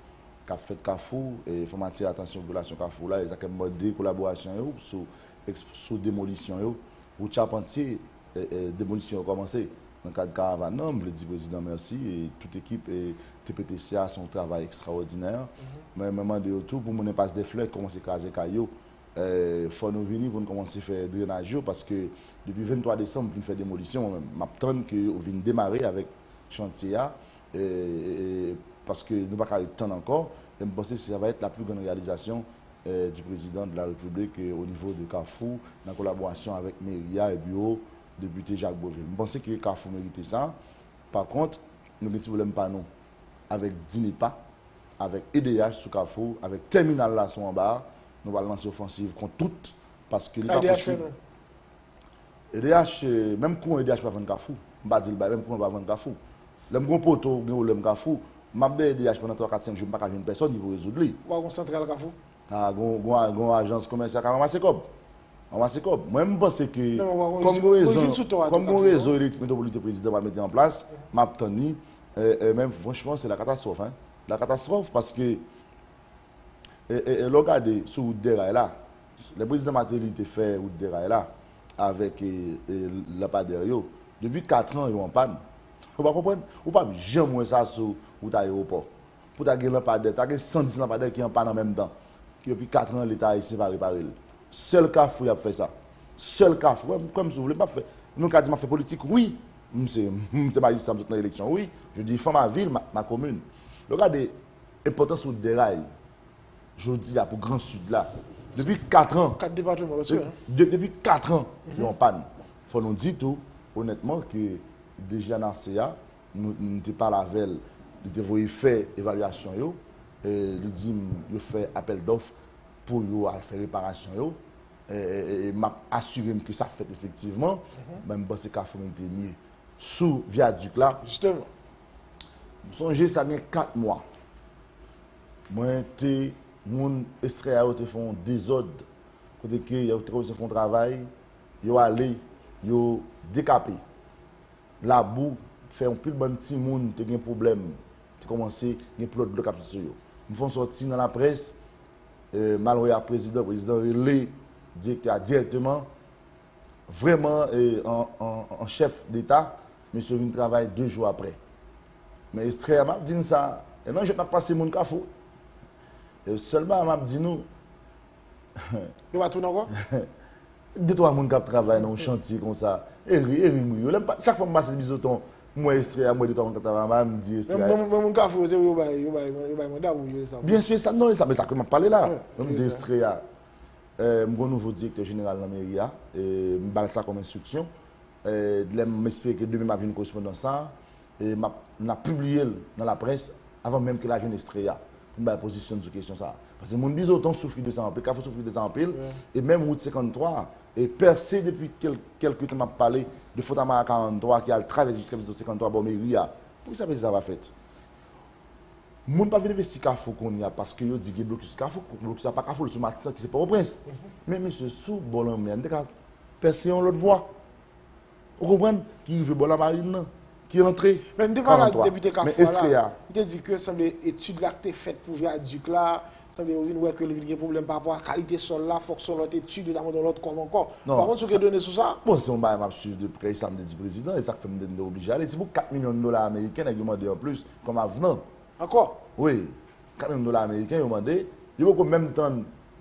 B: qui a fait Carrefour, et il faut attirer l'attention de la population Carrefour là, il y a des collaborations sur démolition. Route Charpentier, démolition a commencé. Dans le cadre de Caravane, je veux dire président merci, et toute l'équipe et TPTCA a son travail extraordinaire. Mais moment de retour, pour mon impasse des fleurs, commencer à caser caillou. Il faut nous venir pour commencer à faire drainage parce que depuis 23 décembre, on fait démolition. Je m'attends qu'on vienne démarrer avec chantier parce que nous n'avons pas eu de temps encore. Et je pense que ça va être la plus grande réalisation du président de la République au niveau de Carrefour, en collaboration avec Méria et bureau député Jacques Beauville. Je pense que Carrefour méritait ça. Par contre, nous avons des problèmes pas nous. Avec Dinipa, avec EDH sous Carrefour, avec Terminal là en bas, nous allons lancer offensive contre toutes parce que EDH, même quand EDH va vendre Carrefour, je ne vais pas dire même quand on va vendre Carrefour. Le gros poteau, le Carrefour, je vais EDH pendant 3-4-5 jours, je ne vais pas une personne qui peut résoudre.
A: On va concentrer le Carrefour.
B: Ah, une agence commerciale qui a ramassé comme. Moi, je pense que comme un réseau électrique métropolitain président va mettre en place, même franchement, c'est la catastrophe. Hein? La catastrophe parce que, regardez, sur route de rail là, le président Matérialité fait route de rail là, avec le Paderio, depuis 4 ans, ils sont en panne. Vous ne comprenez pas? Vous ne pouvez jamais ça sur l'aéroport. Pour ta gueule lampadaire, tu as 110 lampadaires qui sont en panne en même temps. Depuis 4 ans, l'État ici va réparer. Seul Carrefour a fait ça. Seul Carrefour, comme si vous voulez pas faire. Nous, quand on fait politique, oui. C'est magistrat dans l'élection, oui. Je dis, il faut ma ville, ma commune. Regardez, l'importance sur des rails, je dis, pour Grand Sud là, depuis 4 ans.
A: 4 départements,
B: depuis 4 ans, ils sont en panne. Il faut nous dire tout, honnêtement, que déjà dans CA, nous n'étions pas la veille, nous devons faire évaluation, nous dit, nous fait appel d'offres pour faire réparation. Et m'assurer que ça fait effectivement, même si c'est Carrefour était mieux. Sous viaduc là,
A: justement,
B: je songe ça vient 4 mois. Moi, mon extrait a été fait un désordre. Côté que y a fait un travail, ils ont allé, ils ont décapé. La boue fait un peu de bon petit monde, tu as un problème. Tu commences à plot de cap sur eux. Ils font sortir dans la presse, malheureusement, le président relais directement, vraiment en chef d'État, mais sur un travail 2 jours après. Mais extrait m'a dit ça, et non, je n'ai pas passé mon Carrefour. Et seulement, m'a dit nous.
A: Il va tourner encore?
B: 2-3 personnes qui travaillent dans un chantier comme ça. Et chaque fois que je passe le bisoton, moi, extrait, moi, 2-3 personnes me dit extrait.
A: Même mon Carrefour, il va mandat ou ça.
B: Bien sûr, ça, non, mais ça que je parle là. Je me dis extrait. Mon nouveau directeur général de la mairie, je me ça comme instruction. Je m'espère que demain, je vais une correspondance. Et je publié dans la presse avant même que la jeune extrait pour me position sur question ça. Parce que mon bisoton souffre de ça en pile, Carrefour souffre de ça en pile. Et même route 53 est percé depuis quelques temps, je parlé de Fotama 43 qui a traversé jusqu'à 53 bon mairie. Pour ça, ça va faire. Les gens ne peuvent pas investir Carrefour qu'on y a parce que yo dit que blocus Carrefour, blocus pas Carrefour sur Matissan qui c'est pas au prince. Mais monsieur sous Bolan mais on percer l'autre voie. Vous comprenez qui veut Bolan Marine qui est entré.
A: Même devant la député Carrefour là. Il a dit que ça étude là qui faite pour viaduc là, ça veut dire que il y a un problème par rapport à la qualité sol là, faut que son l'autre étude dans l'autre comme encore. Par contre, ce que donner sur ça.
B: Bon, si on va m'a suivre de près ça me dit président et ça fait me obligé aller c'est pour 4 millions de dollars américains qui demandé en plus comme avenant.
A: Encore?
B: Oui, 4 millions de dollars américains, ils ont demandé. Il y a en même temps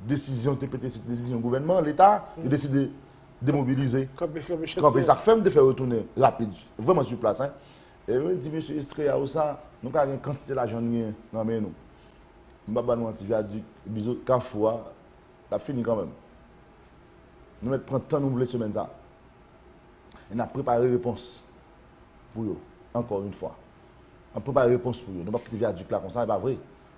B: décision TPT, cette décision gouvernement, l'État, il décide de démobiliser. Quand ça fait de faire retourner rapide, vraiment sur place. Hein. Et on dit, monsieur Estréa, ça, nous avons une quantité d'argent dans nous. Nous avons un petit viaduc, bisous, Carrefour, la fini quand même. Nous allons prendre temps, nous voulons semaine ça. Et nous avons préparé une réponse pour eux, encore une fois. On peut pas réponse pour eux. Nous ne pouvons pas viaduc là comme ça, c'est pas vrai.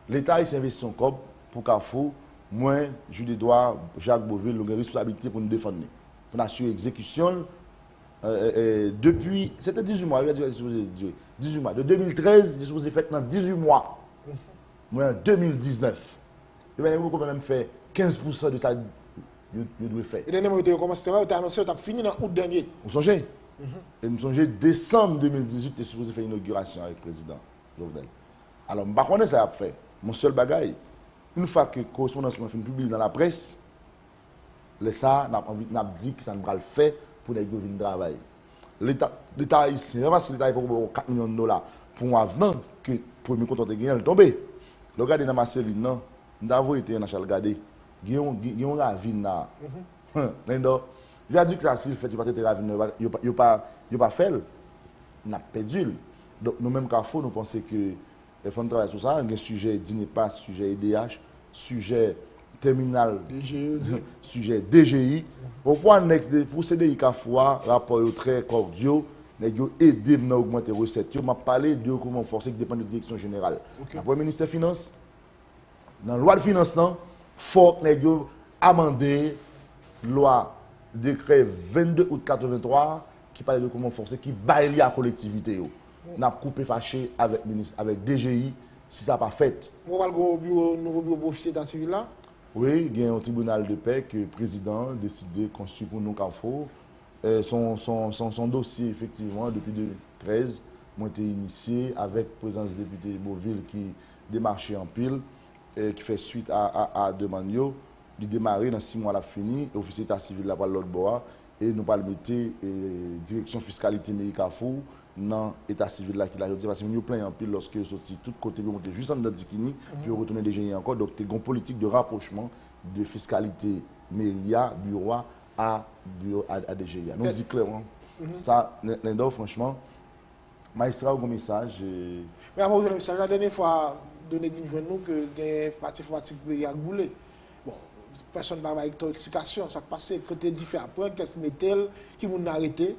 B: L'État, il s'investit en COP pour Carrefour. Moi, Jules Edouard, Jacques Beauville, nous avons une responsabilité pour nous défendre. Pour assurer l'exécution. Depuis, c'était 18 mois, 18 mois. De 2013, je suis fait dans 18 mois. Moi, en 2019. Et bien, vous pouvez même faire 15% de ça, vous devez faire.
A: Et dernièrement, vous avez commencé, vous avez annoncé, vous avez fini en août dernier.
B: Vous songez? Et nous sommes décembre 2018, tu es supposé faire une inauguration avec le président Jovenel. Alors, je ne sais pas ça a fait. Mon seul bagage, une fois que la correspondance m'a fait publier dans la presse, ça, n'a dit que ça ne va le faire pour les gouvernements de travail. L'État haïtien, parce que l'État a pour 4 millions de dollars pour un avenant que le premier compte de gagner, il est tombé. Regardez dans ma cellule, nous avons été dans la regarder. Il y a un ravine là. Il a dit que ça, s'il fait, il va être ravine, il n'a pas fait. On a perdu. Donc, nous-mêmes, Carrefour, nous pensons que il faut travailler sur ça. Il y a un sujet d'INEPA, sujet EDH, sujet terminal,
A: DGI.
B: sujet DGI. Pour annexe de pour CDI Kafoua, rapport très cordiaux, nous aider à augmenter les recettes. Je m'a parlé de comment forcer qui dépend de la direction générale. Après le ministère des Finances, dans la loi de finances, il faut que amender la loi décret 22 août 83 qui parle de comment forcer, qui baille la collectivité. Nous avons coupé fâché avec le ministre, avec DGI, si ça n'a pas fait.
A: Vous avez un nouveau bureau officier d'état civil là?
B: Oui, il y a un tribunal de paix que le président a décidé de construire pour nous Carrefour. Son dossier, effectivement, depuis 2013, a été initié avec la présence du député Beauville qui démarchait en pile, qui fait suite à demande. Il démarrer dans 6 mois, la fini, l'officier d'état civil là par l'autre bois, et nous allons mettre direction fiscalité mairie Carrefour dans l'état civil là qu'il a dit parce que nous plein en pile lorsque nous sorti tout côté pour monter juste en dedans Dikini puis retourner des génies encore donc il y a une politique de rapprochement de fiscalité mairie bureau à DGIA. Nous dit clairement ça l'endor franchement magistrat au message
A: mais avant le message la dernière fois donné nous que des partis informatiques a goulé. Bon, personne n'a pas explication ça passé côté différent point qu'est-ce mettel qui m'ont arrêté.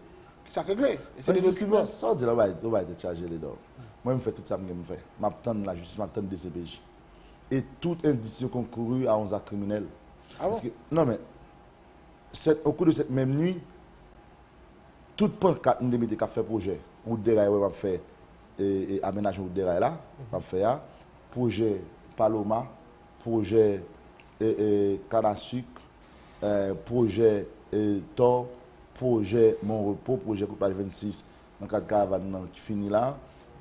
A: Ça réglé. C'est des documents.
B: Ça, on va être chargé les dents. Moi, je fais tout ça que je fais. Je m'attends la justice, je m'attends des CPJ. Et tout indice concouru à 11 actes criminels.
A: Ah bon?
B: Parce que, non, mais au cours de cette même nuit, toute pancarte nous avons fait projet. Route de rail, on va faire aménagement route de rail là. On va faire projet Paloma, projet canne à sucre, projet Thor. Projet Mon Repos, projet Coupage 26, dans le cadre de caravane qui finit là.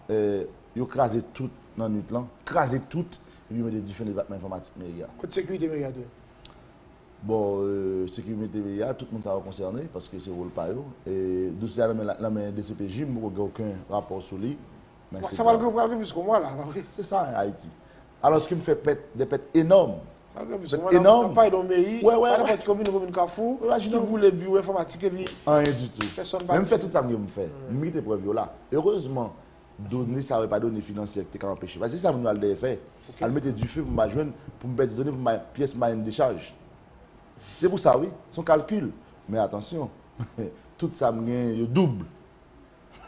B: Ils ont crasé tout dans la nuit là. Crasé tout, et puis ils ont des différents départements informatiques.
A: Côté sécurité, mais
B: bon, sécurité, tout le monde sera concerné parce que c'est rôle pas eux. Et de ça, la main des CPJ, je n'ai aucun rapport sur lui.
A: Ça va le plus que moi là.
B: C'est ça, Haïti. Alors, ce qui me fait des pètes énormes.
A: Énorme. Pas dans mairie,
B: pas
A: n'importe commune Carrefour, qui voulait le bureau informatique et puis
B: rien du tout.
A: Personne
B: même fait tout ça que je fais. Mis des preuves là. Heureusement, donner ça n'aurait pas donné financier qui t'a empêché. Parce que ça nous a fait. Elle mettait du feu pour ma joindre pour me mettre donner pour ma pièce ma décharge. C'est pour ça oui, son calcul. Mais attention, tout ça me double.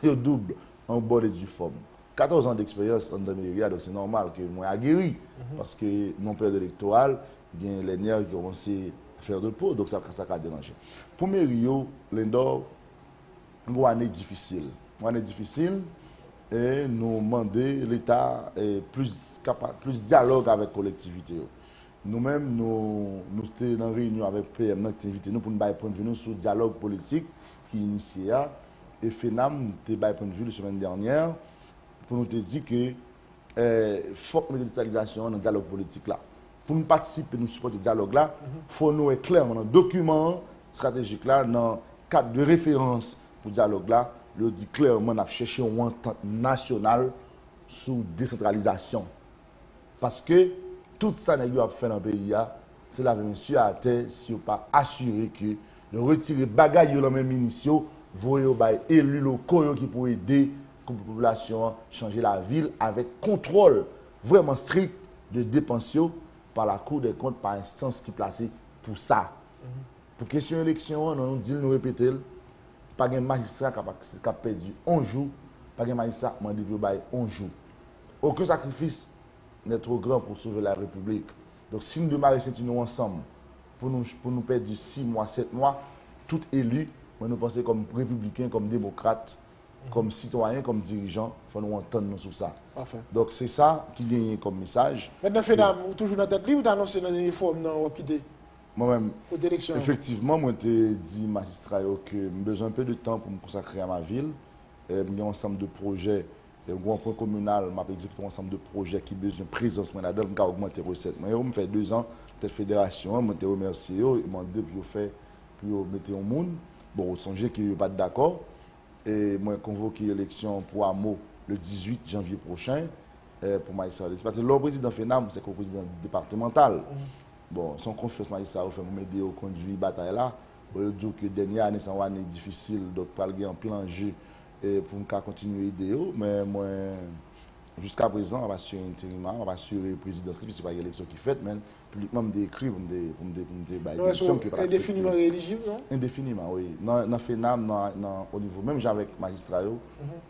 B: Il double en bord du forme. 14 ans d'expérience dans la mairie, donc c'est normal que moi aguerri parce que mon père électoral, il y a les nerfs qui ont commencé à faire de peau, donc ça a dérangé. Pour Mério, l'Indor, une année difficile. Une année difficile et nous demander l'État plus dialogue avec la collectivité. Nous-mêmes, nous étions dans une réunion avec PM, nous invité nous pour nous faire point de vue sur le dialogue politique qui est initié. Et FENAM, nous avons point de vue la semaine dernière. Pour nous dire que faut mettre l'utilisation dans le dialogue politique là. Pour nous participer, nous supporter le dialogue là, il faut nous être clair dans le document stratégique là, dans le cadre de référence pour le dialogue là, il dit clairement qu'on a cherché une entente nationale sous décentralisation. Parce que tout ça que nous avons fait dans le pays, c'est la monsieur à terre si on pas assuré que nous retirer bagaille dans même ministère, voyez élus locaux qui pourraient aider la population changer la ville avec contrôle vraiment strict de dépenses par la Cour des comptes, par instance qui est placée pour ça. Pour question élection, nous dit nous répéter, pas de magistrat qui a perdu 11 jours, pas de magistrat qui a demandé 11 jours. Aucun sacrifice n'est trop grand pour sauver la République. Donc si nous démarrons ensemble pour nous perdre 6 mois, 7 mois, tout élu, nous pensons comme républicains, comme démocrates, comme citoyens, comme dirigeants, il faut nous entendre sur ça.
A: Parfait.
B: Donc c'est ça qui gagne comme message.
A: Maintenant, FENAM, toujours dans la tête libre ou t'as annoncé dans l'uniforme dans l'hôpital?
B: Moi-même,
A: d'élection.
B: effectivement, moi j'ai dit magistrat que j'ai besoin un peu de temps pour me consacrer à ma ville. J'ai un ensemble de projets, un grand point communal, j'ai exécuté un ensemble de projets qui ont besoin de présence là-dedans, je augmenter les recettes. Moi, je fais 2 ans, cette fédération, je te remercie, je demandé pour mettre au monde. Bon, vous songez qu'il n'y a pas d'accord. Et moi, j'ai convoqué l'élection pour AMO le 18 janvier prochain pour magistrat. Parce que le président FENAM, c'est le président départemental. Bon, son confiance magistrat fait m'aider au conduire la bataille là. Je dis que dernière année, c'est une année difficile, donc pas le en plein enjeu pour continuer l'idée. Mais moi, jusqu'à présent, on va assurer l'intérim, on va assurer la présidence, puisque ce n'est pas l'élection qui fait, mais publiquement, me décrit pour me
A: élection qui est pas indéfiniment éligible, non?
B: Indéfiniment, oui. Dans FENAM, au niveau, même avec les magistrats,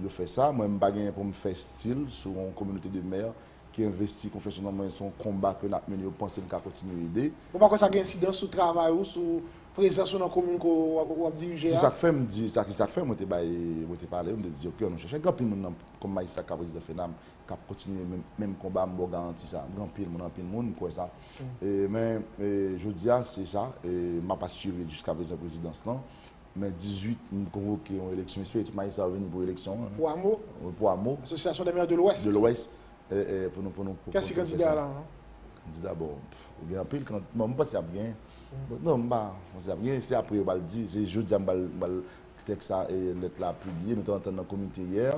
B: je fais ça. Moi, je ne pour me faire style sur une communauté de maires qui investit confessionnellement son combat que nous avons mené, je pense que nous continuer à aider.
A: Pourquoi ça a une incidence sur le travail ou sur la présence dans la commune qu'on a dirigé?
B: C'est ça que fait, moi, je parlé, je me dis, ok, on cherche un grand pile comme magistrat qui président FENAM, qui continue même combat, je garantis ça. Grand pile, monde, quoi ça. Mais je dis, c'est ça, et je n'ai pas assuré jusqu'à présent la présidence, non. Mais 18, nous convoqué une élection espérée, tout le monde est venu pour l'élection.
A: Pour AMO?
B: Pour AMO.
A: Association des maires de l'Ouest.
B: De l'Ouest. Pour nous.
A: Qu'est-ce que candidat là?
B: Candidat, bon, il y a un pile, quand je ne sais pas si c'est bien. Non, c'est bien, c'est après, on va le dire. C'est jeudi, on va le texte et lettre là publié. Nous sommes dans le comité hier.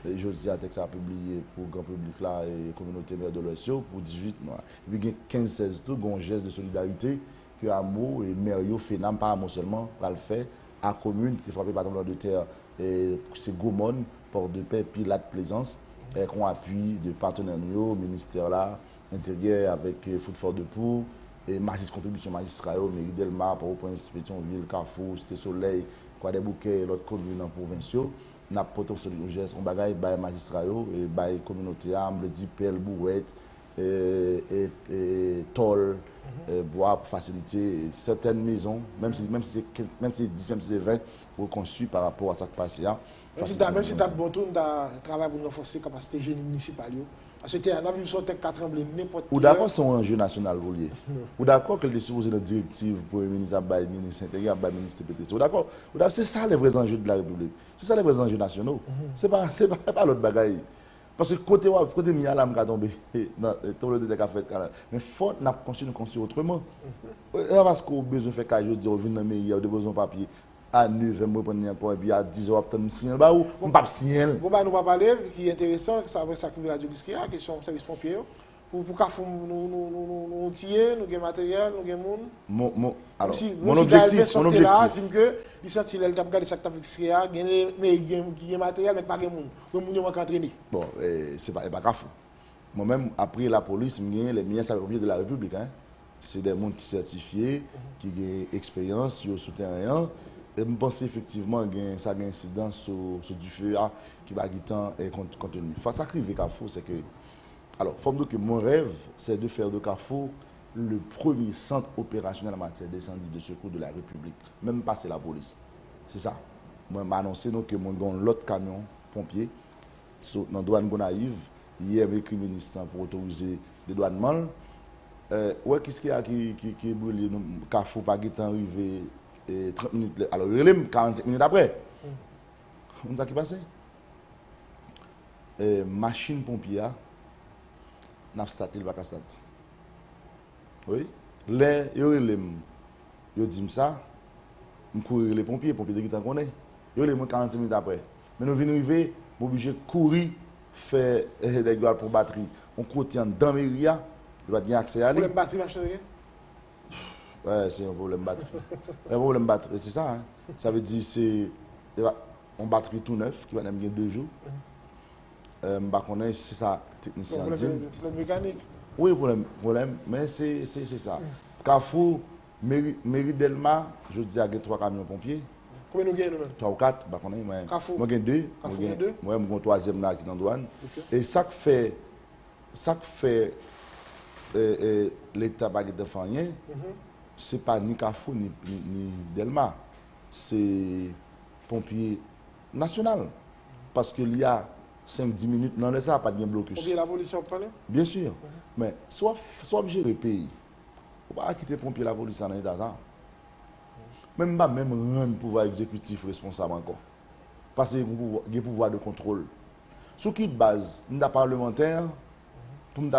B: Et jeudi, le texte a publié pour le grand public là et la communauté maire de l'Ouest pour 18 mois. Et puis, il y a 15-16 tout, un geste de solidarité que AMO et Merio FENAM, pas AMO seulement, va le faire. À la commune qui est frappée par le de terre, c'est Gaumont, Port-de-Paix, Pilat, Plaisance, avec un appui de partenaires, ministère là, intérieur avec Foot Fort de Pou, et contribution magistrat, Mairie Delmar, Port-au-Prince, Pétionville, Carrefour, Cité Soleil, Croix des Bouquets, l'autre commune en provinciaux. Nous avons potentiel de geste, on bagaille par magistrat et par communauté, on le dit Pelle, Bouette, et Toll, bois pour faciliter certaines maisons, même si c'est 10, même si c'est 20, pour construire par rapport à ça qui passe.
A: Même si tu as bon tour, tu as travaillé pour renforcer la capacité génie municipale. Parce que tu as vu sur tête 4 trembler n'importe
B: ou d'accord, c'est un enjeu national pour lier. Ou d'accord que le supposé notre directive pour le ministre Abbaye, le ministre intérieur, le ministre PTC. Ou d'accord, c'est ça les vrais enjeux de la République. C'est ça les vrais enjeux nationaux. C'est pas l'autre bagaille. Parce que côté Mialam qui a tombé, tout le monde a fait. Mais il faut construire autrement. Parce qu'on a besoin de faire quand je dis, on vient dans le mairie, on a besoin de papier. À 9 h, je encore, et puis à 10 h, on a signé. On ne pas signer.
A: Bon, nous va parler, qui est intéressant, ça va ça qui Radio Biscaya, question service pompier. Pour Carrefour, nous tirer, nous avons matériel, nous avons
B: alors, mon objectif,
A: là, dit que il senti le regarder ça qui Biscaya, mais il y a matériel mais pas de monde. Donc nous manque entraîner.
B: Bon, c'est pas Carrefour. Moi-même après la police, les meilleurs sapeurs-pompiers de la République, c'est des gens qui sont certifiés, qui ont expérience sur le terrain. Et je pense effectivement que ça a une incidence sur du feu qui va être contenu. Face à ce Carrefour, c'est que. Alors, il faut me dire que mon rêve, c'est de faire de Carrefour le premier centre opérationnel en matière d'incendie de secours de la République, même passer la police. C'est ça. Moi, je annoncé que mon l'autre camion pompier dans la douane Gonaïve, hier avec le ministre pour autoriser le douanement. Ouais, qu'est-ce qu'il y a qui est brûlé? Carrefour pas arrivé 30 minutes. Alors, il est 45 minutes après. On a qui passé? Machine pompière. N'a starté le bac à starter. Oui. Les yo dit ça, je courir les pompiers qui t'en connaissent. Yo les 45 minutes après. Mais nous venons arriver, obligé de courir faire des gueules pour batterie. On côté dans Méria, il va bien accès à lui.
A: Problème batterie machine.
B: Ouais, c'est un problème batterie. Un problème batterie, c'est ça. Ça veut dire c'est on batterie tout neuf qui va même 2 jours. C'est ça, technicien.
A: Problème mécanique.
B: Oui, problème, mais c'est ça. Carrefour, mairie Delma, je dis à 3 camions pompiers.
A: Combien nous gagnons?
B: 3 ou 4,
A: Carrefour.
B: Moi, j'ai 2. Moi, j'ai un troisième là qui est dans la douane. Et ça que fait l'État de Fanien, ce n'est pas ni Carrefour ni Delma. C'est pompier national. Parce qu'il y a 5-10 minutes, non, ça n'a pas de blocus.
A: Combien la police en parle?
B: Bien sûr. Mais soit gérer le pays. Il ne faut pas quitter pompier la police en état ça. Même pas rendre le pouvoir exécutif responsable encore. Parce qu'il y a un pouvoir de contrôle. Sur quelle base, nous sommes parlementaires, pour nous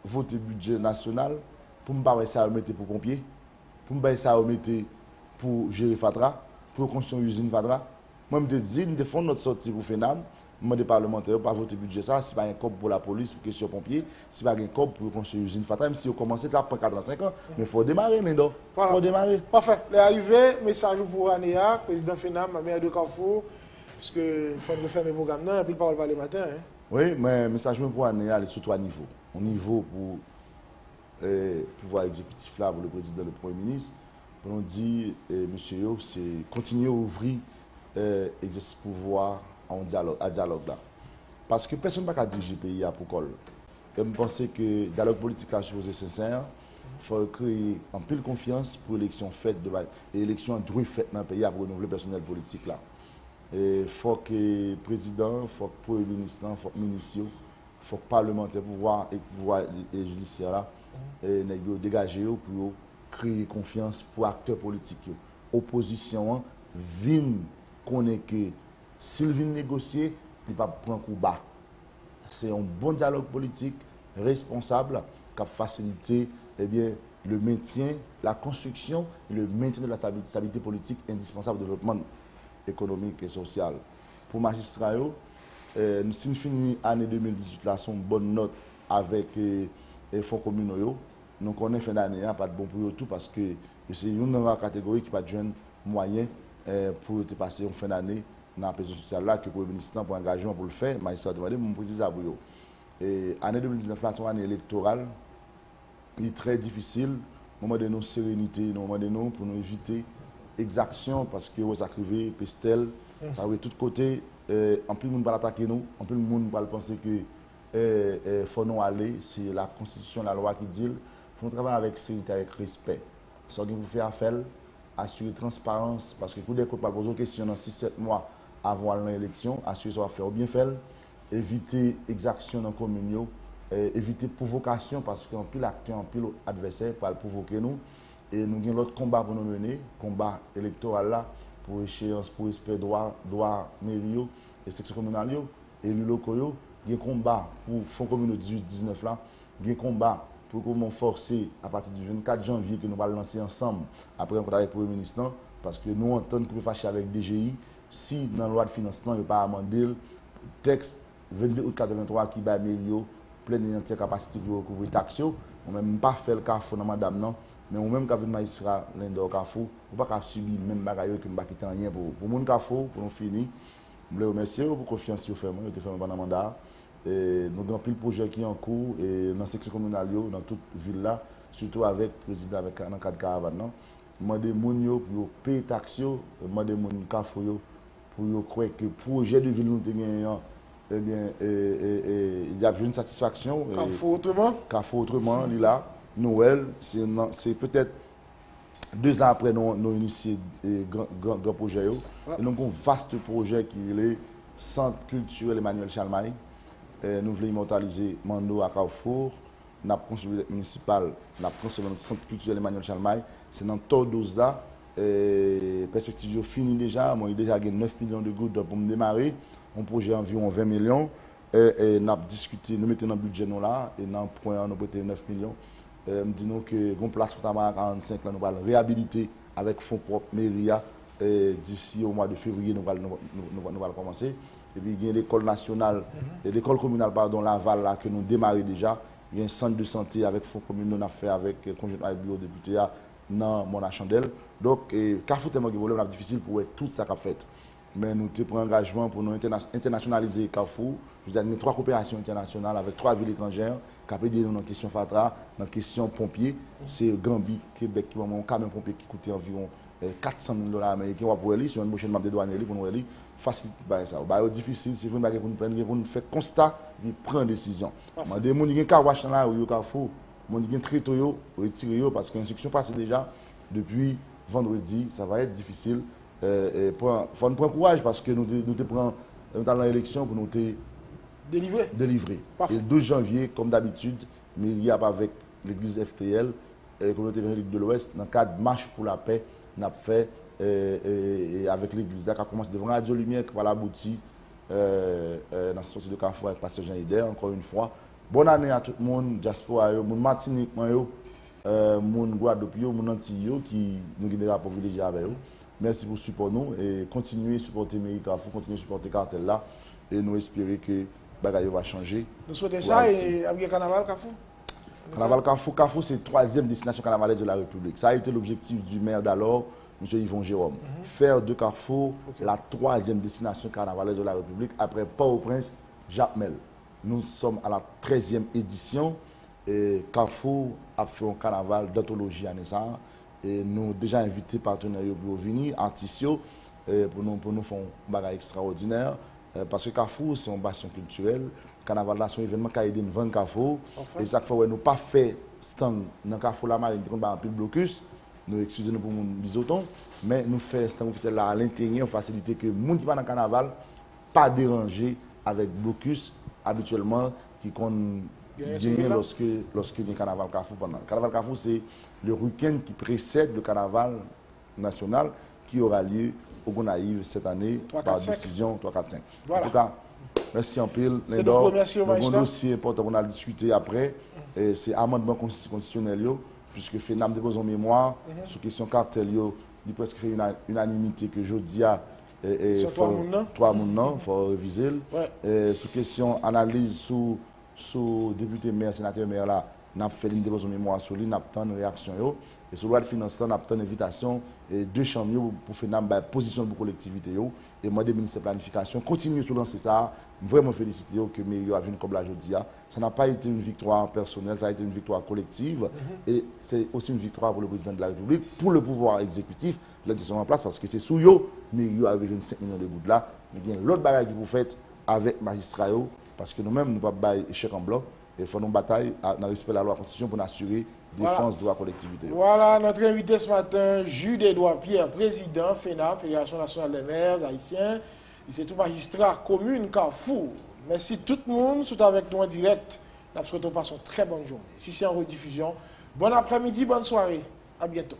B: voter le budget national, pour nous pas ça remettre pour pompiers, pour nous ça remettre pour gérer FATRA, pour construire une usine FATRA. Moi, je me dis, nous défendons notre sortie pour FENAM. Moi, des parlementaires, pas voter budget ça, si pas un cop pour la police, pour question pompier, si pas un cop pour construire une usine FATRA, même si on commence ça après 45 ans, mais il faut démarrer, Lindo. Il faut démarrer.
A: Parfait. L'arrivée, message pour Anéa, président FENAM, maire de Carrefour, puisque il faut faire mes programmes, et puis il parle pas le matin.
B: Oui, mais le message pour aller aller sur trois niveaux. Au niveau pour le pouvoir exécutif là, pour le président, le premier ministre, pour nous dire, monsieur Yo, c'est continuer à ouvrir l'exercice pouvoir à dialogue là. Parce que personne ne peut diriger le pays à pour col. Je pense que le dialogue politique là, chose sincère, il faut créer un peu de confiance pour l'élection faite, l'élection doit être faite dans le pays pour renouveler le personnel politique là. Il faut que le président, il faut que le premier ministre, il faut que le ministre, il faut que le parlementaire, le pouvoir judiciaire là, dégager pour créer confiance pour les acteurs politiques. L'opposition vient connaître que s'il vient négocier, il ne va pas prendre un coup bas. C'est un bon dialogue politique responsable qui a facilité le maintien, la construction et le maintien de la stabilité politique indispensable au développement économique et social. Pour les magistrats, si nous finissons l'année 2018, là, son bonne note avec les fonds communaux, nous connaissons fin d'année, pas de bon pour eux tout parce que c'est une catégorie qui n'a pas de jeunes moyens pour passer une fin d'année dans la prison sociale là, que pour le ministre pour engagement pour le faire, magistrat demandé, je précise à vous. Et l'année 2019, là, c'est une année électorale, il est très difficile, moment de nos sérénité, moment de nous pour nous éviter exaction parce que vous arrivez, pestel, ça va de tous côtés, en plus le monde va attaquer nous, en plus le monde va penser que faut nous aller, c'est la constitution, la loi qui dit, il faut travailler avec sérénité, avec respect. Ce que vous faites affaire, assurer transparence, parce que pour des comptes, pas poser une question dans 6-7 mois avant l'élection, assurer ça va faire bien faire, éviter exaction dans la commune, éviter provocation, parce qu'un pile acteur, un pile adversaire pour provoquer nous. Et nous avons l'autre combat pour nous mener, combat électoral là, pour échéance, pour respect droit mairie et section communale, élus locaux, il y a un combat pour fonds communaux 18-19 là, il y a un combat pour comment forcer à partir du 24 janvier que nous allons lancer ensemble, après un contact avec le Premier ministre, parce que nous entendons que nous fâcher avec DGI, si dans la loi de financement, il n'y a pas amendé, le texte 22 août 83 qui va mairie, plein de capacité pour recouvrir taxes, on ne même pas fait le cas dans madame non. Mais ou même quand vous magistrat l'Indo Carrefour, vous ne pouvez pas subir même bagaille que nous ne quitter rien pour mon Carrefour pour nous finir. Je vous remercie pour la confiance que vous faites pendant le mandat. Nous avons pile de projets qui sont en cours et dans la section communale, dans toute ville là, surtout avec le président avec dans le cadre de caravane. Je demande aux gens pour payer les taxes, je demande aux Carrefour pour croire que le projet de ville nous gagnons. Eh bien, il y a une satisfaction. Carrefour autrement, il là. Noël, c'est peut-être 2 ans après nous initié un grand projet. Ouais. Nous avons un vaste projet qui est le Centre culturel Emmanuel Chalmaille. Nous voulons immortaliser Mando à Carrefour. Nous avons construit le municipal, nous avons transformé le Centre culturel Emmanuel Chalmaille. C'est dans le 12 là. Perspective finie déjà. Moi, j'ai déjà gagné 9 millions de gouttes pour me démarrer. Un projet environ 20 millions. Nous avons discuté, nous mettons dans le budget nous là. Et dans le point, nous avons 9 millions. Nous disons que une place pour 45 là, nous allons réhabiliter avec fonds propres mairie d'ici au mois de février nous allons commencer et puis il y a l'école nationale l'école communale pardon Laval là que nous démarrons déjà, il y a un centre de santé avec fonds communaux nous fait avec conjointement avec bureau député dans mon chandelle donc Carrefour tellement que problème difficile pour tout ça qu'a fait. Mais nous avons pris engagement pour nous internationaliser Carrefour. Je vous ai 3 coopérations internationales avec 3 villes étrangères qui ont aidé nous dans la question FATRA, dans la question pompier. C'est Gambie, Québec, qui a un camion pompier qui coûtait environ 400 000 dollars américains pour aller sur une prochaine map de douane pour nous aller. Facile ça. C'est difficile, c'est vraiment pour nous prendre, pour nous faire constat et prendre une décision. Des gens qui ont un carwash dans la rue Carrefour, des gens qui ont traité, retiré parce que l'instruction passe déjà depuis vendredi, ça va être difficile. Il faut nous prendre courage parce que nous prenons dans l'élection pour nous délivrer. Et le 12 janvier, comme d'habitude, mairie avec l'église FTL, communauté évangélique de l'Ouest, dans le cadre de marche pour la paix, nous avons fait avec l'église qui a commencé devant Radio Lumière qui va l'aboutir dans la sortie de Carrefour avec Pasteur Jean Hider, encore une fois. Bonne année à tout le monde, diaspora, mon Martinique, mon Guadeloupe, mon Antille, qui nous guidera pour privilégier avec eux. Merci pour supporter nous et continuer à supporter Mairie Carrefour, continuer à supporter Cartel là et nous espérer que bagaille va changer.
A: Nous souhaitons ça et avec Carnaval Carrefour.
B: Carnaval Carrefour, c'est la 3e destination carnavalaise de la République. Ça a été l'objectif du maire d'alors, M. Yvon Jérôme. Faire de Carrefour la 3e destination carnavalaise de la République après Port-au-Prince, Jacmel. nous sommes à la 13e édition et Carrefour a fait un carnaval d'anthologie année ça. Et nous avons déjà invité partenaires pour venir, artistes, pour nous faire un bagage extraordinaire. Parce que Carrefour, c'est une bastion culturelle. Le carnaval là, c'est un événement qui a aidé à vendre Carrefour. Enfin. Et chaque fois, nous n'avons pas fait stand dans Carrefour la marine, nous avons un blocus. Nous excusez-nous pour mon bisoton, mais nous faisons stand officiel là à l'intérieur, faciliter que les gens qui sont dans le carnaval pas dérangé avec blocus habituellement qui compte gagner lorsque il y a un carnaval Carrefour pendant. Le carnaval Carrefour, c'est le week-end qui précède le carnaval national qui aura lieu au Gonaïve cette année
A: 3, 4,
B: par
A: 5.
B: Décision 3, 4, 5.
A: Voilà.
B: En tout cas, merci en pile.
A: C'est le merci au magistrat.
B: Un dossier important qu'on a discuté après, c'est amendement constitutionnel, puisque FENAM dépose en mémoire sur question cartel, il presque fait une unanimité que je dis à trois mounans, il faut réviser. Sur question analyse sous député maire, sénateur maire là, n'a fait une dépose en mémoire sur lui, n'a pas une réaction. Et sur loi de financement, n'a pas une invitation et deux chambres pour faire une position pour la collectivité. Et moi, le ministère de la Planification, continue sur lancer ça. Vraiment féliciter que le maire a vu comme la jeudi. Ça n'a pas été une victoire personnelle, ça a été une victoire collective. Et c'est aussi une victoire pour le président de la République, pour le pouvoir exécutif, la décision en place, parce que c'est sous eux, le maire avait 5 millions de gouttes là. Mais il y a l'autre bagage qui vous faites avec magistrat, parce que nous-mêmes, nous ne pouvons pas faire échec en bloc. Et il faut nous batailler dans le respect de la loi de la Constitution pour assurer la défense de la collectivité.
A: Voilà, notre invité ce matin, Jules Edouard Pierre, président FENAP, Fédération nationale des maires haïtiens. C'est tout magistrat commune Carrefour. Merci tout le monde, tout avec nous en direct. Nous souhaitons passer une très bonne journée. Si c'est en rediffusion, bon après-midi, bonne soirée. À bientôt.